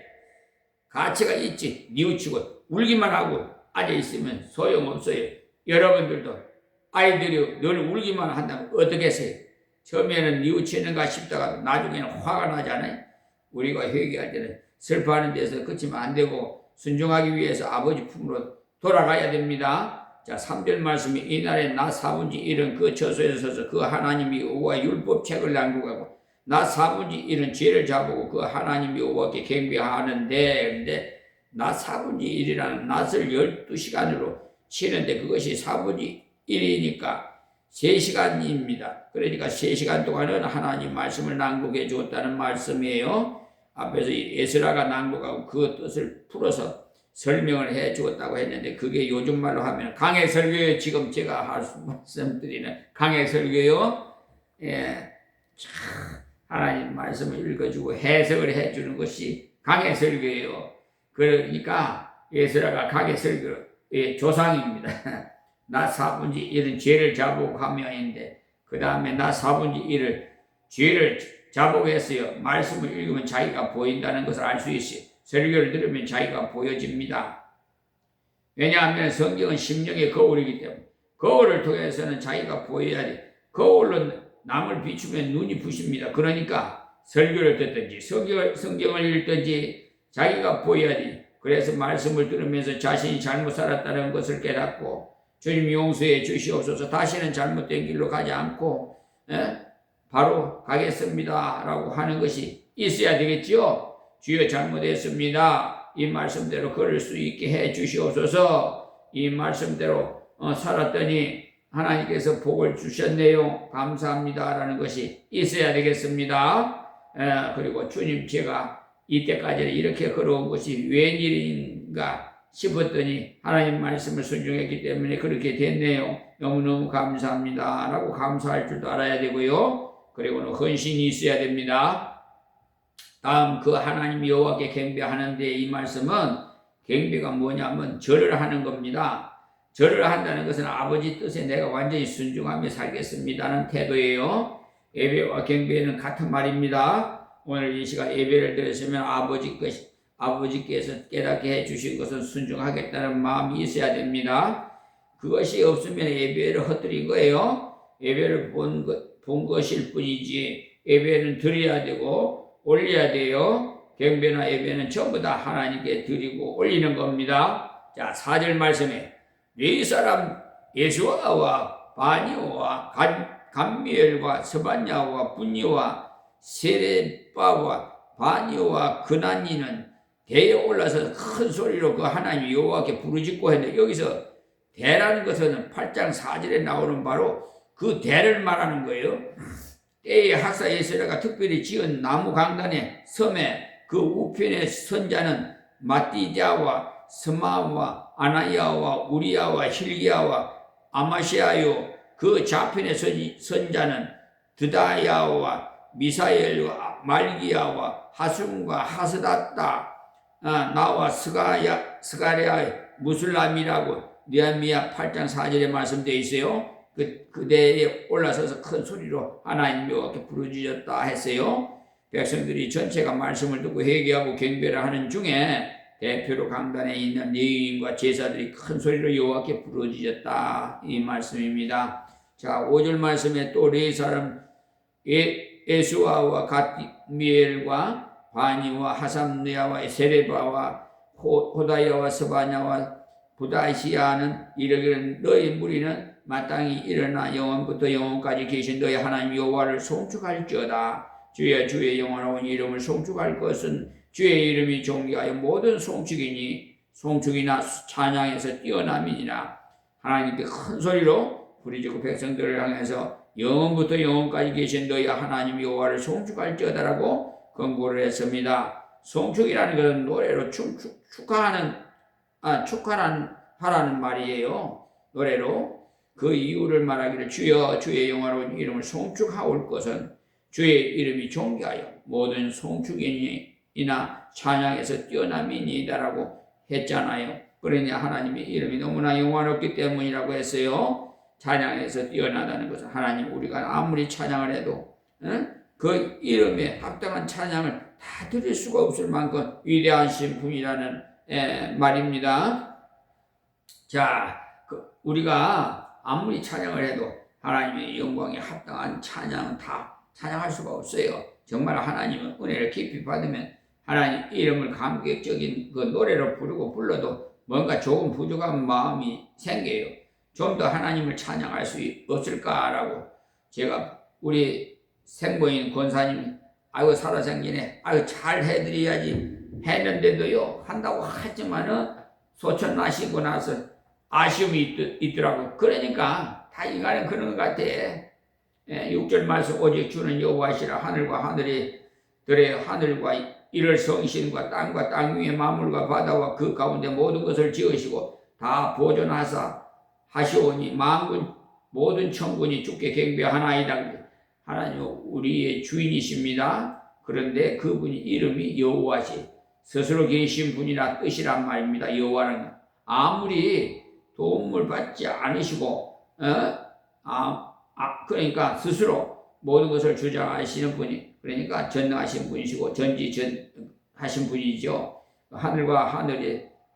가치가 있지. 뉘우치고 울기만 하고 앉아있으면 소용없어요. 여러분들도 아이들이 늘 울기만 한다면 어떻겠어요? 처음에는 뉘우치는가 싶다가 나중에는 화가 나잖아요. 우리가 회개할 때는 슬퍼하는 데서 그치면 안 되고 순종하기 위해서 아버지 품으로 돌아가야 됩니다. 자, 3절 말씀이 이날에 나 사분지 1은 그 처소에 서서 그 하나님이 여호와 율법책을 낭독하고 나 사분지 1은 죄를 잡고 그 하나님 여호와께 경배하는데, 근데 나 사분지 1이라는 낫을 12시간으로 치는데 그것이 사분지 1이니까 3시간입니다. 그러니까 3시간 동안은 하나님 말씀을 낭독해 주었다는 말씀이에요. 앞에서 에스라가 낭독하고 그 뜻을 풀어서 설명을 해 주었다고 했는데 그게 요즘 말로 하면 강해 설교요. 지금 제가 말씀드리는 강해 설교요. 예, 하나님 말씀을 읽어주고 해석을 해주는 것이 강해 설교예요. 그러니까 에스라가 강해 설교의 조상입니다. 나 4분지 1은 죄를 자복하며인데 그 다음에 나 4분지 1을 죄를 자복했어요. 말씀을 읽으면 자기가 보인다는 것을 알 수 있어요. 설교를 들으면 자기가 보여집니다. 왜냐하면 성경은 심령의 거울이기 때문에 거울을 통해서는 자기가 보여야 돼. 거울로 남을 비추면 눈이 부십니다. 그러니까 설교를 듣든지 성경을 읽든지 자기가 보여야 돼. 그래서 말씀을 들으면서 자신이 잘못 살았다는 것을 깨닫고 주님 용서해 주시옵소서 다시는 잘못된 길로 가지 않고 바로 가겠습니다 라고 하는 것이 있어야 되겠죠. 주여 잘못했습니다. 이 말씀대로 걸을 수 있게 해 주시옵소서. 이 말씀대로 살았더니 하나님께서 복을 주셨네요. 감사합니다 라는 것이 있어야 되겠습니다. 그리고 주님 제가 이때까지는 이렇게 걸어온 것이 웬일인가 싶었더니 하나님 말씀을 순종했기 때문에 그렇게 됐네요. 너무너무 감사합니다 라고 감사할 줄도 알아야 되고요. 그리고는 헌신이 있어야 됩니다. 다음 그 하나님 여호와께 경배하는데 이 말씀은 경배가 뭐냐면 절을 하는 겁니다. 절을 한다는 것은 아버지 뜻에 내가 완전히 순종하며 살겠습니다는 태도예요. 예배와 경배는 같은 말입니다. 오늘 이 시간 예배를 드렸으면 아버지께서 깨닫게 해주신 것은 순종하겠다는 마음이 있어야 됩니다. 그것이 없으면 예배를 헛들인 거예요. 예배를 본 것일 뿐이지 예배는 드려야 되고 올려야 돼요. 경배나 예배는 전부 다 하나님께 드리고 올리는 겁니다. 자, 4절 말씀에 네 사람 예수아와 바니오와 감미엘과 스바냐와 분니와 세레바와 바니오와 그나니는 대에 올라서 큰 소리로 그 하나님 여호와께 부르짖고 했는데 여기서 대라는 것은 8장 4절에 나오는 바로 그 대를 말하는 거예요. 때에 학사 에스라가 특별히 지은 나무 강단의 섬에 그 우편의 선자는 마띠자와 스마와 아나야와 우리야와 힐기야와 아마시아요 그 좌편의 선자는 드다야와 미사엘과 말기야와 하숨과 하스다다 나와 스가랴 무슬람이라고 느헤미야 8장 4절에 말씀되어 있어요. 그대에 올라서서 큰 소리로 하나님 여호와께 부르짖었다 했어요. 백성들이 전체가 말씀을 듣고 회개하고 경배를 하는 중에 대표로 강단에 있는 레위인과 제사들이 큰 소리로 여호와께 부르짖었다 이 말씀입니다. 자, 5절 말씀에 또 레위 사람 에수아와 갓미엘과 바니와 하삼느야와 세레바와 호다야와 스바냐와 부다시아는 이르기를 너희 무리는 마땅히 일어나 영원부터 영원까지 계신 너희 하나님 여호와를 송축할지어다. 주의 영원한 이름을 송축할 것은 주의 이름이 존귀하여 모든 송축이니 송축이나 찬양에서 뛰어남이니라. 하나님께 큰 소리로 부르짖고 백성들을 향해서 영원부터 영원까지 계신 너희 하나님 여호와를 송축할지어다라고 권고를 했습니다. 송축이라는 것은 노래로 축하하라는 말이에요. 노래로 그 이유를 말하기를 주여 주의 영화로운 이름을 송축하올 것은 주의 이름이 존귀하여 모든 송축이나 찬양에서 뛰어남이니이다라고 했잖아요. 그러냐 하나님의 이름이 너무나 영화롭기 때문이라고 했어요. 찬양에서 뛰어나다는 것은 하나님 우리가 아무리 찬양을 해도 그 이름에 합당한 찬양을 다 드릴 수가 없을 만큼 위대하신 분이라는 말입니다. 자, 우리가 아무리 찬양을 해도 하나님의 영광에 합당한 찬양은 다 찬양할 수가 없어요. 정말 하나님은 은혜를 깊이 받으면 하나님 이름을 감격적인 그 노래로 부르고 불러도 뭔가 조금 부족한 마음이 생겨요. 좀 더 하나님을 찬양할 수 없을까라고 제가 우리 생모인 권사님 아이고 살아생기네 아이고 잘 해드려야지 했는데도요 한다고 하지만은 소천 나시고 나서 아쉬움이 있더라고요. 그러니까 다 인간은 그런 것 같아. 6절 말씀 오직 주는 여호와시라 하늘과 하늘이 들의 하늘과 이를 성신과 땅과 땅 위의 만물과 바다와 그 가운데 모든 것을 지으시고 다 보존하사 하시오니 만군 모든 천군이 주께 경배하나이다. 하나님 우리의 주인이십니다. 그런데 그분이 이름이 여호와시 스스로 계신 분이라 뜻이란 말입니다. 여호와는 아무리 도움을 받지 않으시고 그러니까 스스로 모든 것을 주장하시는 분이 그러니까 전능하신 분이시고 전지전하신 분이죠. 하늘과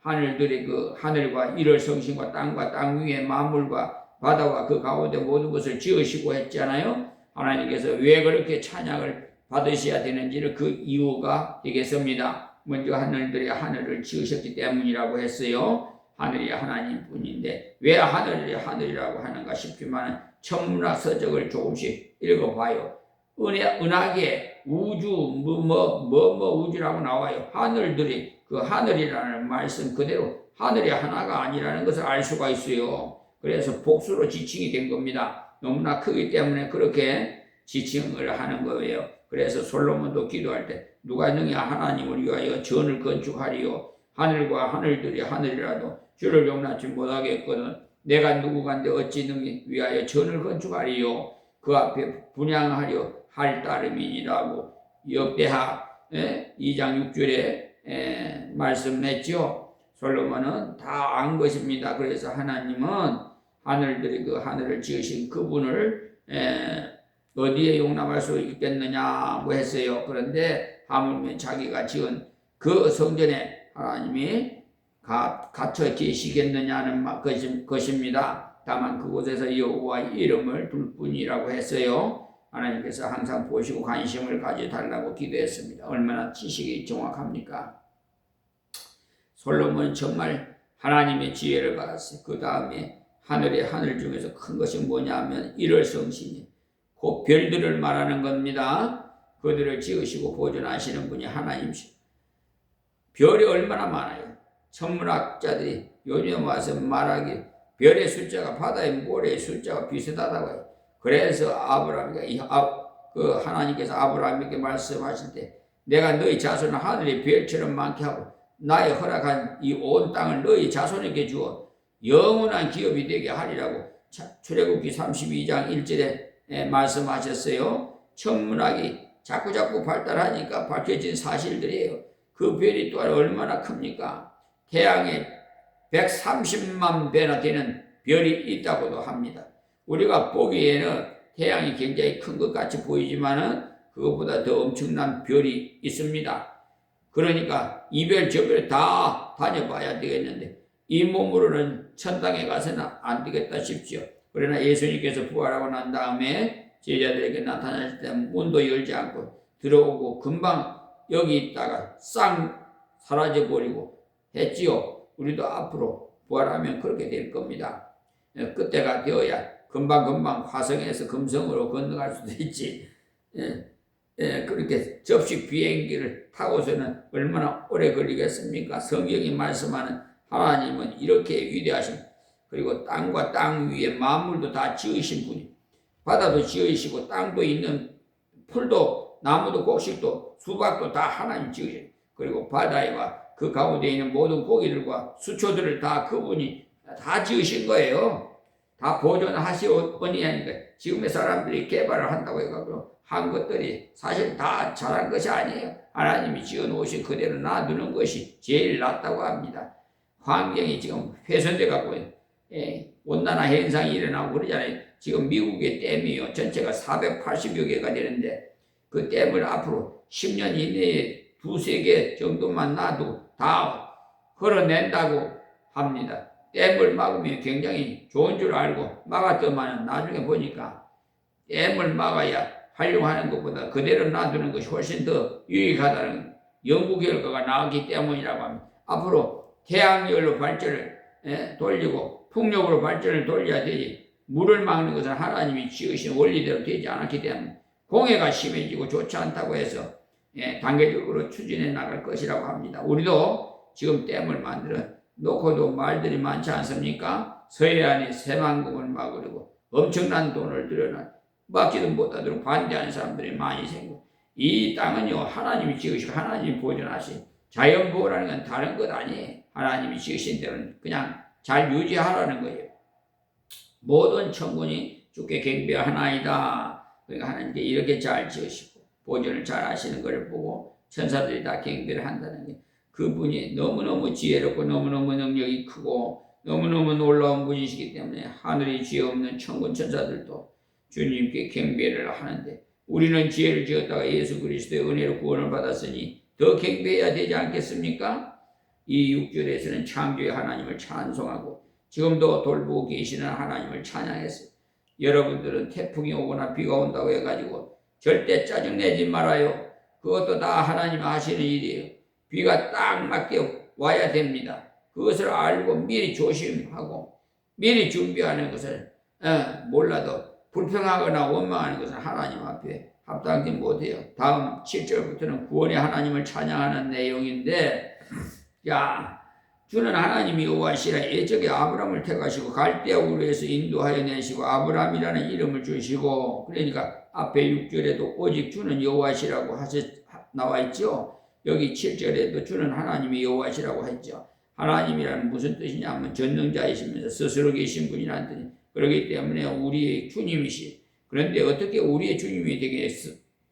하늘들의 그 하늘과 이를 성신과 땅과 땅 위의 만물과 바다와 그 가운데 모든 것을 지으시고 했잖아요. 하나님께서 왜 그렇게 찬양을 받으셔야 되는지를 그 이유가 되겠습니다. 먼저 하늘들이 하늘을 지으셨기 때문이라고 했어요. 하늘이 하나님 뿐인데 왜 하늘이 하늘이라고 하는가 싶지만 천문학 서적을 조금씩 읽어봐요. 은하계 우주 우주라고 나와요. 하늘들이 그 하늘이라는 말씀 그대로 하늘이 하나가 아니라는 것을 알 수가 있어요. 그래서 복수로 지칭이 된 겁니다. 너무나 크기 때문에 그렇게 지칭을 하는 거예요. 그래서 솔로몬도 기도할 때 누가 능히 하나님을 위하여 전을 건축하리요. 하늘과 하늘들이 하늘이라도 주를 용납지 못하겠거든 내가 누구간데 어찌 능히 위하여 전을 건축하리요. 그 앞에 분향하려 할 따름이니라고 역대하 2장 6절에 말씀했죠. 솔로몬은 다 안 것입니다. 그래서 하나님은 하늘들이 그 하늘을 지으신 그분을 어디에 용납할 수 있겠느냐고 했어요. 그런데 하물며 자기가 지은 그 성전에 하나님이 갇혀 계시겠느냐는 것입니다. 다만 그곳에서 여호와 이름을 둘 뿐이라고 했어요. 하나님께서 항상 보시고 관심을 가져달라고 기도했습니다. 얼마나 지식이 정확합니까? 솔로몬은 정말 하나님의 지혜를 받았어요. 그 다음에 하늘의 하늘 중에서 큰 것이 뭐냐면 이를 성신이 그 별들을 말하는 겁니다. 그들을 지으시고 보존하시는 분이 하나님이시죠. 별이 얼마나 많아요. 천문학자들이 요즘 와서 말하기 별의 숫자가 바다의 모래의 숫자가 비슷하다고 해요. 그래서 하나님께서 아브라함에게 말씀하실 때 내가 너희 자손을 하늘의 별처럼 많게 하고 나의 허락한 이 온 땅을 너희 자손에게 주어 영원한 기업이 되게 하리라고 출애굽기 32장 1절에 말씀하셨어요. 천문학이 자꾸 발달하니까 밝혀진 사실들이에요. 그 별이 또한 얼마나 큽니까? 태양에 130만 배나 되는 별이 있다고도 합니다. 우리가 보기에는 태양이 굉장히 큰 것 같이 보이지만은 그것보다 더 엄청난 별이 있습니다. 그러니까 이 별 저 별 다 다녀봐야 되겠는데 이 몸으로는 천당에 가서는 안 되겠다 싶죠. 그러나 예수님께서 부활하고 난 다음에 제자들에게 나타나실 때 문도 열지 않고 들어오고 금방 여기 있다가 싹 사라져버리고 했지요. 우리도 앞으로 부활하면 그렇게 될 겁니다. 그때가 되어야 금방 화성에서 금성으로 건너갈 수도 있지. 그렇게 접시 비행기를 타고서는 얼마나 오래 걸리겠습니까? 성경이 말씀하는 하나님은 이렇게 위대하신, 그리고 땅과 땅 위에 만물도 다 지으신 분이, 바다도 지으시고 땅도 있는 풀도 나무도 곡식도 수박도 다 하나님 지으신, 그리고 바다와 그 가운데 있는 모든 고기들과 수초들을 다 그분이 다 지으신 거예요. 다 보존하시오니 하니까 지금의 사람들이 개발을 한다고 해가지고 한 것들이 사실 다 잘한 것이 아니에요. 하나님이 지어놓으신 그대로 놔두는 것이 제일 낫다고 합니다. 환경이 지금 훼손돼 갖고 온난화 현상이 일어나고 그러잖아요. 지금 미국의 댐이요 전체가 480여 개가 되는데 그 댐을 앞으로 10년 이내에 두세 개 정도만 놔도 다 흘러낸다고 합니다. 댐을 막으면 굉장히 좋은 줄 알고 막았더만 나중에 보니까 댐을 막아야 활용하는 것보다 그대로 놔두는 것이 훨씬 더 유익하다는 연구 결과가 나왔기 때문이라고 합니다. 앞으로 태양열로 발전을 돌리고 풍력으로 발전을 돌려야 되지, 물을 막는 것은 하나님이 지으신 원리대로 되지 않았기 때문에 공해가 심해지고 좋지 않다고 해서 단계적으로 추진해 나갈 것이라고 합니다. 우리도 지금 댐을 만들어 놓고도 말들이 많지 않습니까? 서해안에 새만금을 막으려고 엄청난 돈을 들여놔 막지도 못하도록 반대하는 사람들이 많이 생기고, 이 땅은요 하나님이 지으시고 하나님이 보존하신 자연보호라는 건 다른 것 아니에요. 하나님이 지으신 대로는 그냥 잘 유지하라는 거예요. 모든 천군이 주께 경배하나이다. 그러니까 하나님께 이렇게 잘 지으시고 보존을 잘 하시는 것을 보고 천사들이 다 경배를 한다는 게, 그분이 너무너무 지혜롭고 너무너무 능력이 크고 너무너무 놀라운 분이시기 때문에 하늘에 지혜 없는 천군 천사들도 주님께 경배를 하는데, 우리는 지혜를 지었다가 예수 그리스도의 은혜로 구원을 받았으니 더 경배해야 되지 않겠습니까? 이 6절에서는 창조의 하나님을 찬송하고 지금도 돌보고 계시는 하나님을 찬양했어요. 여러분들은 태풍이 오거나 비가 온다고 해가지고 절대 짜증내지 말아요. 그것도 다 하나님 하시는 일이에요. 비가 딱 맞게 와야 됩니다. 그것을 알고 미리 조심하고 미리 준비하는 것을 몰라도 불평하거나 원망하는 것은 하나님 앞에 합당치 못해요. 다음 7절부터는 구원의 하나님을 찬양하는 내용인데, 주는 하나님이 여호와시라. 예적에 아브람을 택하시고 갈대아 우르에서 인도하여 내시고 아브람이라는 이름을 주시고, 그러니까 앞에 6절에도 오직 주는 여호와시라고 나와 있죠. 여기 7절에도 주는 하나님이 여호와시라고 했죠. 하나님이라는 무슨 뜻이냐면 전능자이시면서 스스로 계신 분이라는 뜻이, 그렇기 때문에 우리의 주님이시. 그런데 어떻게 우리의 주님이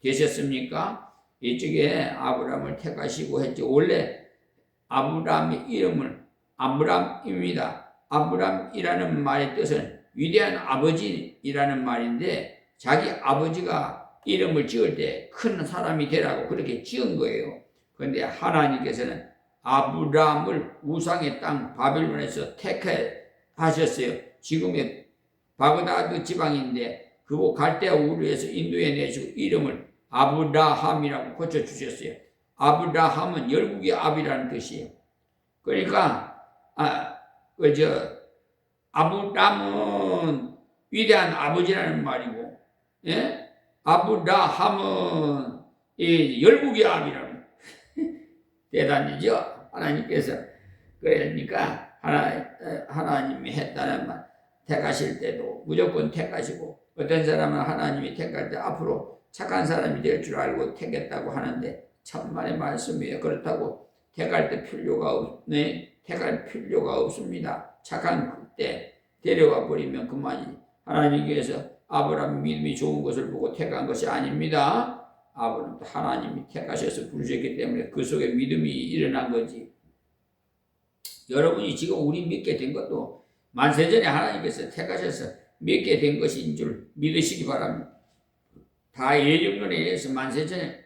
되셨습니까? 이쪽에 아브람을 택하시고 했죠. 원래 아브람의 이름은 아브람입니다. 아브람이라는 말의 뜻은 위대한 아버지이라는 말인데, 자기 아버지가 이름을 지을 때 큰 사람이 되라고 그렇게 지은 거예요. 그런데 하나님께서는 아브람을 우상의 땅 바벨론에서 택하셨어요. 지금의 바그다드 지방인데 그곳 갈대아 우르에서 인도해 내시고 이름을 아브라함이라고 고쳐주셨어요. 아브라함은 열국의 압이라는 뜻이에요. 그러니까 아브람은 위대한 아버지라는 말이고, 아브라함은 열국의 압이라고. 대단히죠. 하나님께서. 그러니까 하나님이 했다는 말, 택하실 때도 무조건 택하시고, 어떤 사람은 하나님이 택할 때 앞으로 착한 사람이 될 줄 알고 택했다고 하는데 참만의 말씀이에요. 그렇다고 택할 필요가 없습니다. 착한 그때 데려가 버리면 그만이지. 하나님께서 아브라함 믿음이 좋은 것을 보고 택한 것이 아닙니다. 아브라함도 하나님이 택하셔서 부르셨기 때문에 그 속에 믿음이 일어난 거지. 여러분이 지금 우리 믿게 된 것도 만세전에 하나님께서 택하셔서 믿게 된 것인 줄 믿으시기 바랍니다. 다 예정론에 의해서 만세전에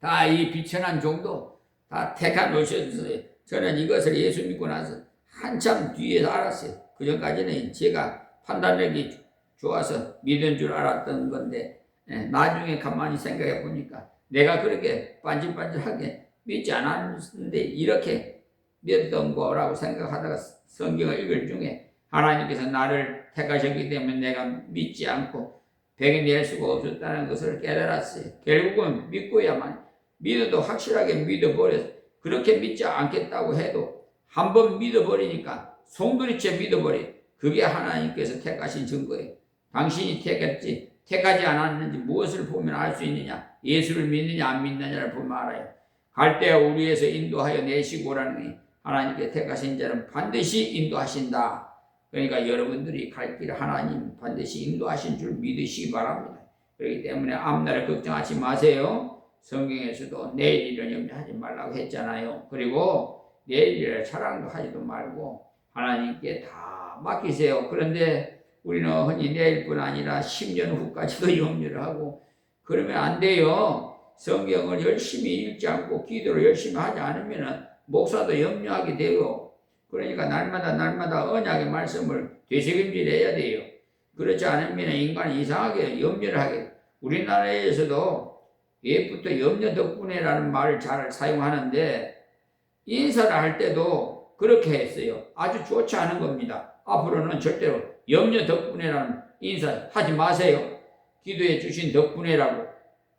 다 이 비천한 종도 다 택하 놓으셨어요. 저는 이것을 예수 믿고 나서 한참 뒤에서 알았어요. 그 전까지는 제가 판단력이 좋아서 믿은 줄 알았던 건데, 나중에 가만히 생각해 보니까 내가 그렇게 반질반질하게 믿지 않았는데 이렇게 믿었던 거라고 생각하다가 성경을 읽을 중에 하나님께서 나를 택하셨기 때문에 내가 믿지 않고 배겨낼 수가 없었다는 것을 깨달았어요. 결국은 믿고야만, 믿어도 확실하게 믿어버렸어요. 그렇게 믿지 않겠다고 해도 한번 믿어버리니까 송두리째 믿어버려요. 그게 하나님께서 택하신 증거예요. 당신이 택하지 않았는지 무엇을 보면 알 수 있느냐? 예수를 믿느냐 안 믿느냐를 보면 알아요. 갈대아 우리에서 인도하여 내시고라는 하나님께 택하신 자는 반드시 인도하신다. 그러니까 여러분들이 갈 길 하나님 반드시 인도하신 줄 믿으시기 바랍니다. 그렇기 때문에 앞날을 걱정하지 마세요. 성경에서도 내일 일은 염려하지 말라고 했잖아요. 그리고 내일 일을 자랑도 하지도 말고 하나님께 다 맡기세요. 그런데 우리는 흔히 내일뿐 아니라 10년 후까지도 염려를 하고 그러면 안 돼요. 성경을 열심히 읽지 않고 기도를 열심히 하지 않으면 목사도 염려하게 되고, 그러니까 날마다 언약의 말씀을 되새김질해야 돼요. 그렇지 않으면 인간이 이상하게 염려를 하게 돼요. 우리나라에서도 옛부터 염려 덕분에라는 말을 잘 사용하는데, 인사를 할 때도 그렇게 했어요. 아주 좋지 않은 겁니다. 앞으로는 절대로 염려 덕분에라는 인사 하지 마세요. 기도해 주신 덕분에라고,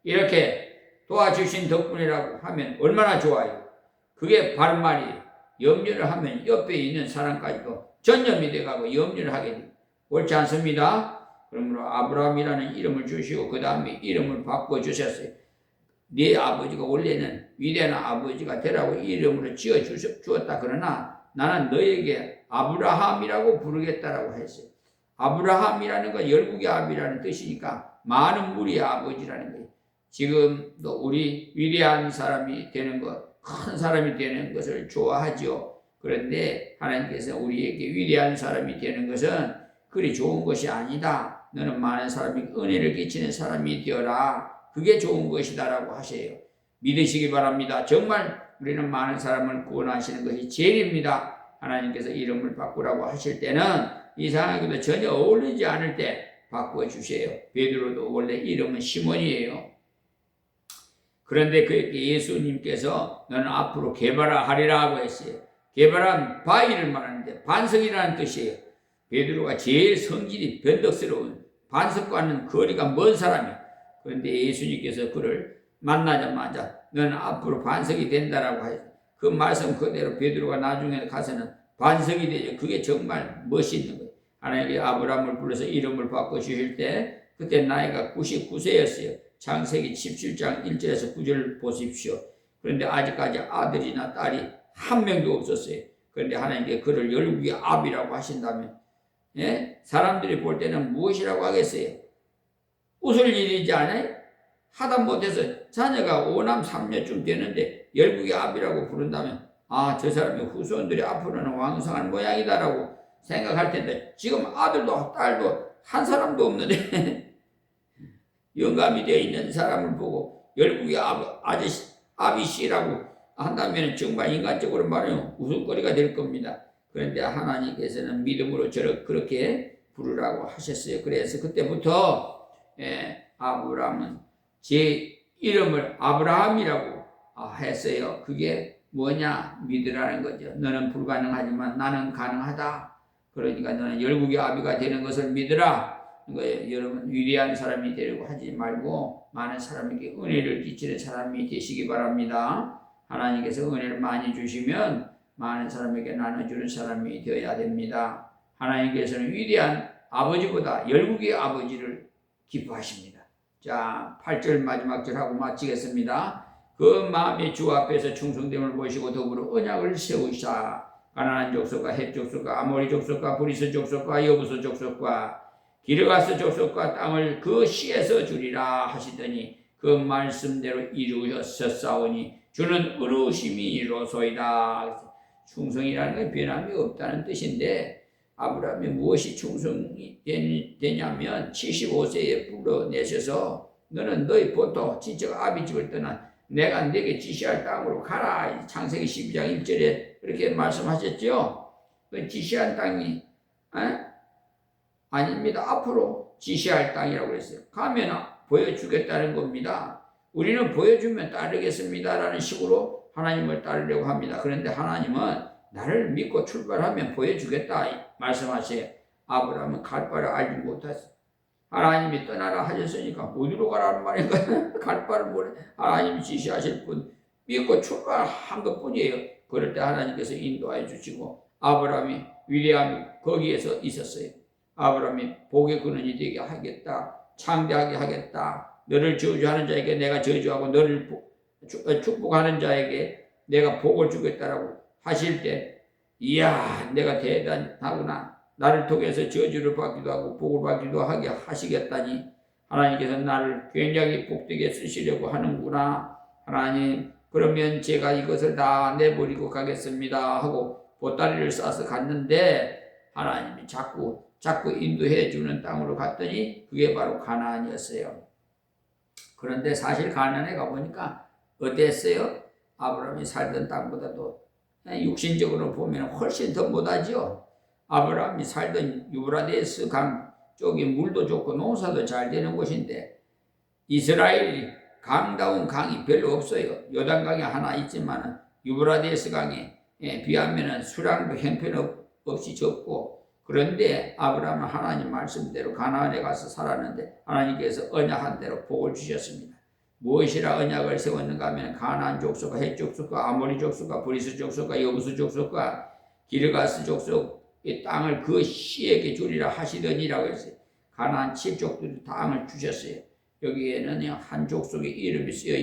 이렇게 도와주신 덕분이라고 하면 얼마나 좋아요. 그게 바른 말이에요. 염려를 하면 옆에 있는 사람까지도 전염이 돼가고 염려를 하게 돼요. 옳지 않습니다. 그러므로 아브라함이라는 이름을 주시고 그 다음에 이름을 바꿔주셨어요. 네 아버지가 원래는 위대한 아버지가 되라고 이름으로 지어주었다. 그러나 나는 너에게 아브라함이라고 부르겠다라고 했어요. 아브라함이라는 건 열국의 아비라는 뜻이니까 많은 무리의 아버지라는 거예요. 지금도 우리 위대한 사람이 되는 것, 큰 사람이 되는 것을 좋아하죠. 그런데 하나님께서 우리에게 위대한 사람이 되는 것은 그리 좋은 것이 아니다. 너는 많은 사람이 은혜를 끼치는 사람이 되어라. 그게 좋은 것이다라고 하세요. 믿으시기 바랍니다. 정말 우리는 많은 사람을 구원하시는 것이 제일입니다. 하나님께서 이름을 바꾸라고 하실 때는 이상하게도 전혀 어울리지 않을 때 바꿔주세요. 베드로도 원래 이름은 시몬이에요. 그런데 그 예수님께서 너는 앞으로 게바라 하리라고 했어요. 게바라는 바위를 말하는데 반석이라는 뜻이에요. 베드로가 제일 성질이 변덕스러운, 반석과는 거리가 먼 사람이에요. 그런데 예수님께서 그를 만나자마자 너는 앞으로 반석이 된다라고 하셨어요. 그 말씀 그대로 베드로가 나중에 가서는 반석이 되죠. 그게 정말 멋있는 거예요. 하나님께 아브라함을 불러서 이름을 바꿔주실 때 그때 나이가 99세였어요. 창세기 17장 1절에서 9절을 보십시오. 그런데 아직까지 아들이나 딸이 한 명도 없었어요. 그런데 하나님께 그를 열국의 아비라고 하신다면, 사람들이 볼 때는 무엇이라고 하겠어요? 웃을 일이지 않아요? 하다 못해서 자녀가 5남 3녀쯤 되는데 열국의 아비라고 부른다면, 저 사람의 후손들이 앞으로는 왕성한 모양이다라고 생각할 텐데, 지금 아들도 딸도 한 사람도 없는데 영감이 되어 있는 사람을 보고 열국의 아비씨라고 한다면 정말 인간적으로 말하면 웃음거리가 될 겁니다. 그런데 하나님께서는 믿음으로 저를 그렇게 부르라고 하셨어요. 그래서 그때부터 아브라함은 제 이름을 아브라함이라고 했어요. 그게 뭐냐? 믿으라는 거죠. 너는 불가능하지만 나는 가능하다. 그러니까 너는 열국의 아비가 되는 것을 믿으라. 거예요. 여러분 위대한 사람이 되려고 하지 말고 많은 사람에게 은혜를 끼치는 사람이 되시기 바랍니다. 하나님께서 은혜를 많이 주시면 많은 사람에게 나눠주는 사람이 되어야 됩니다. 하나님께서는 위대한 아버지보다 열국의 아버지를 기뻐하십니다. 자, 8절 마지막 절하고 마치겠습니다. 그 마음이 주 앞에서 충성됨을 보시고 더불어 언약을 세우시사 가나안 족속과 헷 족속과 아모리 족속과 브리스 족속과 여부스 족속과 기르가스 족속과 땅을 그 시에서 주리라 하시더니 그 말씀대로 이루셨사오니 주는 의로우심이로소이다. 충성이라는 건 변함이 없다는 뜻인데 아브라함이 무엇이 충성이 되냐면 75세에 불러내셔서 너는 너희 본토 지적 아비집을 떠나 내가 네게 지시할 땅으로 가라. 창세기 12장 1절에 그렇게 말씀하셨죠. 그 지시한 땅이 아닙니다. 앞으로 지시할 땅이라고 했어요. 가면 보여주겠다는 겁니다. 우리는 보여주면 따르겠습니다라는 식으로 하나님을 따르려고 합니다. 그런데 하나님은 나를 믿고 출발하면 보여주겠다 말씀하세요. 아브라함은 갈 바를 알지 못했어요. 하나님이 떠나라 하셨으니까 어디로 가라는 말인가? 갈 바를 모르. 하나님이 지시하실 분 믿고 출발한 것뿐이에요. 그럴 때 하나님께서 인도해 주시고 아브라함이 위대함이 거기에서 있었어요. 아브라함이 복의 근원이 되게 하겠다. 창대하게 하겠다. 너를 저주하는 자에게 내가 저주하고 너를 축복하는 자에게 내가 복을 주겠다라고 하실 때 이야 내가 대단하구나. 나를 통해서 저주를 받기도 하고 복을 받기도 하게 하시겠다니 하나님께서 나를 굉장히 복되게 쓰시려고 하는구나. 하나님 그러면 제가 이것을 다 내버리고 가겠습니다 하고 보따리를 싸서 갔는데 하나님이 자꾸 인도해 주는 땅으로 갔더니 그게 바로 가나안이었어요. 그런데 사실 가나안에 가보니까 어땠어요? 아브라함이 살던 땅보다도 육신적으로 보면 훨씬 더 못하지요. 아브라함이 살던 유브라데스 강 쪽이 물도 좋고 농사도 잘 되는 곳인데 이스라엘이 강다운 강이 별로 없어요. 요단강이 하나 있지만 유브라데스 강에 비하면 수량도 형편없이 적고, 그런데 아브라함은 하나님 말씀대로 가나안에 가서 살았는데 하나님께서 언약한 대로 복을 주셨습니다. 무엇이라 언약을 세웠는가 하면 가나안 족속과 헷 족속과 아모리 족속과 브리스 족속과 여부스 족속과 기르가스 족속의 땅을 그 씨에게 주리라 하시더니라고 했어요. 가나안 7족들이 땅을 주셨어요. 여기에는 한 족속의 이름이 쓰여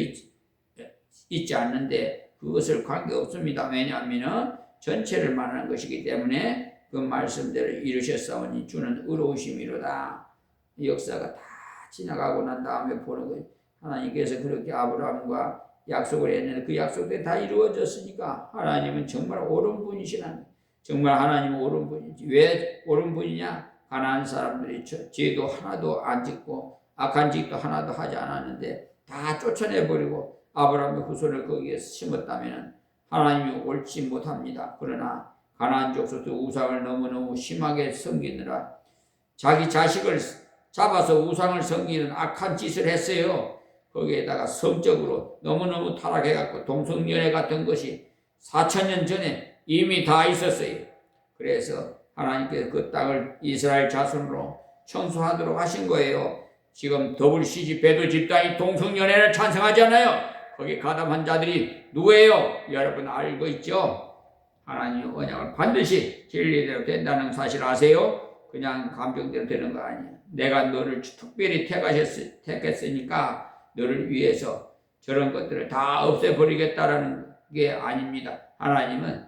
있지 않는데 그것을 관계없습니다. 왜냐하면 전체를 말하는 것이기 때문에 그 말씀대로 이루셨사오니 주는 의로우심이로다. 역사가 다 지나가고 난 다음에 보는 거예요. 하나님께서 그렇게 아브라함과 약속을 했는데 그 약속들이 다 이루어졌으니까 하나님은 정말 옳은 분이시라. 정말 하나님은 옳은 분이지. 왜 옳은 분이냐? 가나안 사람들이 죄도 하나도 안 짓고 악한 짓도 하나도 하지 않았는데 다 쫓아내버리고 아브라함의 후손을 거기에 심었다면 하나님이 옳지 못합니다. 그러나 가나안 족속도 우상을 너무너무 심하게 섬기느라 자기 자식을 잡아서 우상을 섬기는 악한 짓을 했어요. 거기에다가 성적으로 너무너무 타락해갖고 동성연애 같은 것이 4,000년 전에 이미 다 있었어요. 그래서 하나님께서 그 땅을 이스라엘 자손으로 청소하도록 하신 거예요. 지금 더블 시집 배도 집단이 동성연애를 찬성하잖아요. 거기 가담한 자들이 누구예요? 여러분 알고 있죠? 하나님의 언약을 반드시 진리대로 된다는 사실 아세요? 그냥 감정대로 되는 거 아니에요. 내가 너를 특별히 택했으니까 너를 위해서 저런 것들을 다 없애버리겠다라는 게 아닙니다. 하나님은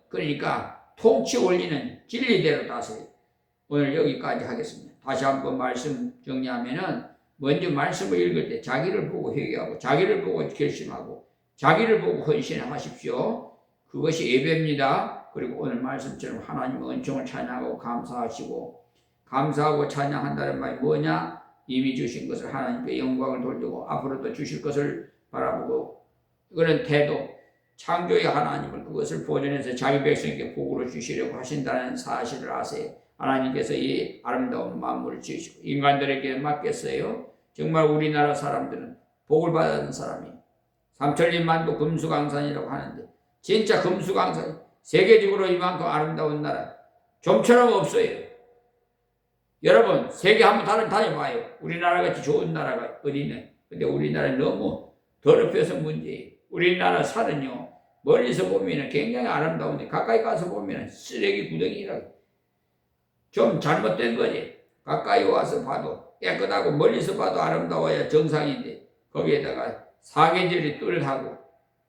그러니까 통치 원리는 진리대로 다스려요. 오늘 여기까지 하겠습니다. 다시 한번 말씀 정리하면은 먼저 말씀을 읽을 때 자기를 보고 회개하고 자기를 보고 결심하고 자기를 보고 헌신하십시오. 그것이 예배입니다. 그리고 오늘 말씀처럼 하나님의 은총을 찬양하고 감사하시고, 감사하고 찬양한다는 말이 뭐냐? 이미 주신 것을 하나님께 영광을 돌리고 앞으로도 주실 것을 바라보고 그런 태도, 창조의 하나님을 그것을 보존해서 자기 백성에게 복으로 주시려고 하신다는 사실을 아세요. 하나님께서 이 아름다운 만물을 지으시고 인간들에게 맡겼어요. 정말 우리나라 사람들은 복을 받은 사람이 삼천리만도 금수강산이라고 하는데 진짜 금수강산, 세계적으로 이만큼 아름다운 나라 좀처럼 없어요. 여러분 세계 한번 다녀봐요. 우리나라같이 좋은 나라가 어디 있네. 근데 우리나라는 너무 더럽혀서 문제예요. 우리나라 산은요 멀리서 보면 굉장히 아름다운데 가까이 가서 보면 쓰레기 구덩이라고. 좀 잘못된 거지. 가까이 와서 봐도 깨끗하고 멀리서 봐도 아름다워야 정상인데 거기에다가 사계절이 뜰하고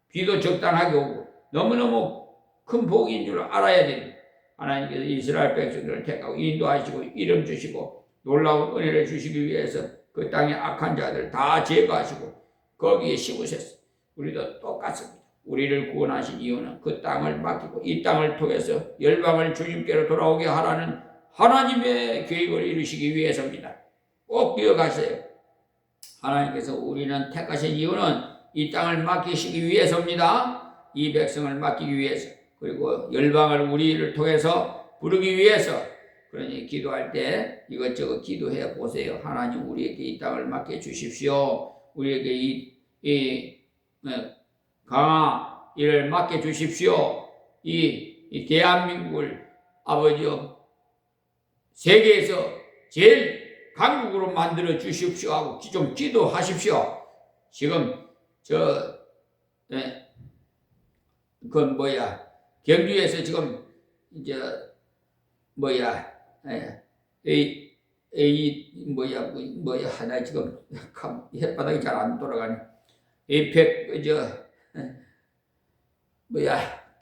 비도 적당하게 오고 너무너무 큰 복인 줄 알아야 됩니다. 하나님께서 이스라엘 백성들을 택하고 인도하시고 이름 주시고 놀라운 은혜를 주시기 위해서 그 땅의 악한 자들 다 제거하시고 거기에 심으셨어요. 우리도 똑같습니다. 우리를 구원하신 이유는 그 땅을 맡기고 이 땅을 통해서 열방을 주님께로 돌아오게 하라는 하나님의 계획을 이루시기 위해서입니다. 꼭 기억하세요. 하나님께서 우리는 택하신 이유는 이 땅을 맡기시기 위해서입니다. 이 백성을 맡기기 위해서, 그리고 열방을 우리를 통해서 부르기 위해서. 그러니 기도할 때 이것저것 기도해 보세요. 하나님 우리에게 이 땅을 맡겨 주십시오. 우리에게 이 강화 이를 맡겨 주십시오. 이 대한민국을 아버지여 세계에서 제일 강국으로 만들어 주십시오 하고 좀 기도하십시오. 지금 경주에서 지금 이제 하나 지금 햇바닥이 잘 안 돌아가네.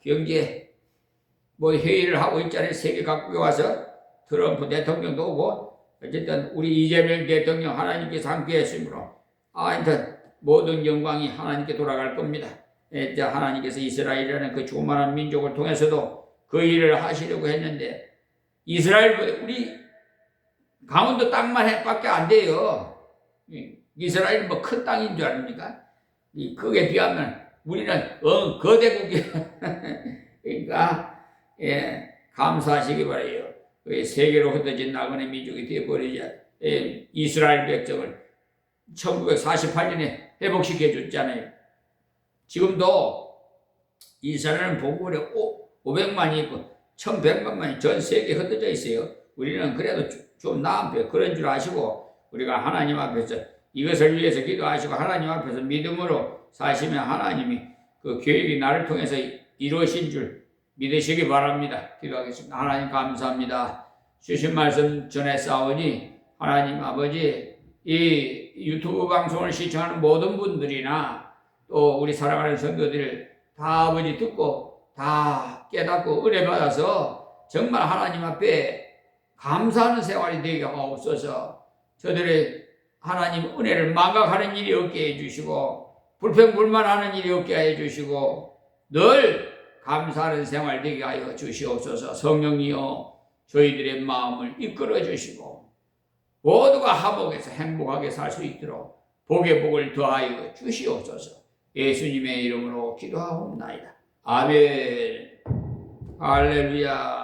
경제 회의를 하고 있잖아요. 세계 각국에 와서 트럼프 대통령도 오고 어쨌든 우리 이재명 대통령 하나님께서 함께 했으므로 하여튼 모든 영광이 하나님께 돌아갈 겁니다. 하나님께서 이스라엘이라는 그 조그마한 민족을 통해서도 그 일을 하시려고 했는데 이스라엘 우리 강원도 땅만 밖에 안 돼요. 이스라엘은 뭐 큰 땅인 줄 아닙니까? 그에 비하면 우리는 거대국이 그러니까 감사하시기 바라요. 세계로 흩어진 나그네 민족이 되어버리자 이스라엘 백성을 1948년에 회복시켜 줬잖아요. 지금도 이스라엘은 보고에 500만이 있고 1100만이 전 세계에 흩어져 있어요. 우리는 그래도 좀 나은 편 그런 줄 아시고 우리가 하나님 앞에서 이것을 위해서 기도하시고 하나님 앞에서 믿음으로 사시면 하나님이 그 계획이 나를 통해서 이루어진 줄 믿으시기 바랍니다. 기도하겠습니다. 하나님 감사합니다. 주신 말씀 전해 싸우니 하나님 아버지 이 유튜브 방송을 시청하는 모든 분들이나 또 우리 사랑하는 성도들 다 아버지 듣고 다 깨닫고 은혜 받아서 정말 하나님 앞에 감사하는 생활이 되게 하옵소서. 저들의 하나님 은혜를 망각하는 일이 없게 해주시고 불평불만하는 일이 없게 해주시고 늘 감사하는 생활 되게 하여 주시옵소서. 성령이여 저희들의 마음을 이끌어 주시고 모두가 화목해서 행복하게 살 수 있도록 복의 복을 더하여 주시옵소서. 예수님의 이름으로 기도하옵나이다. 아멘. 할렐루야.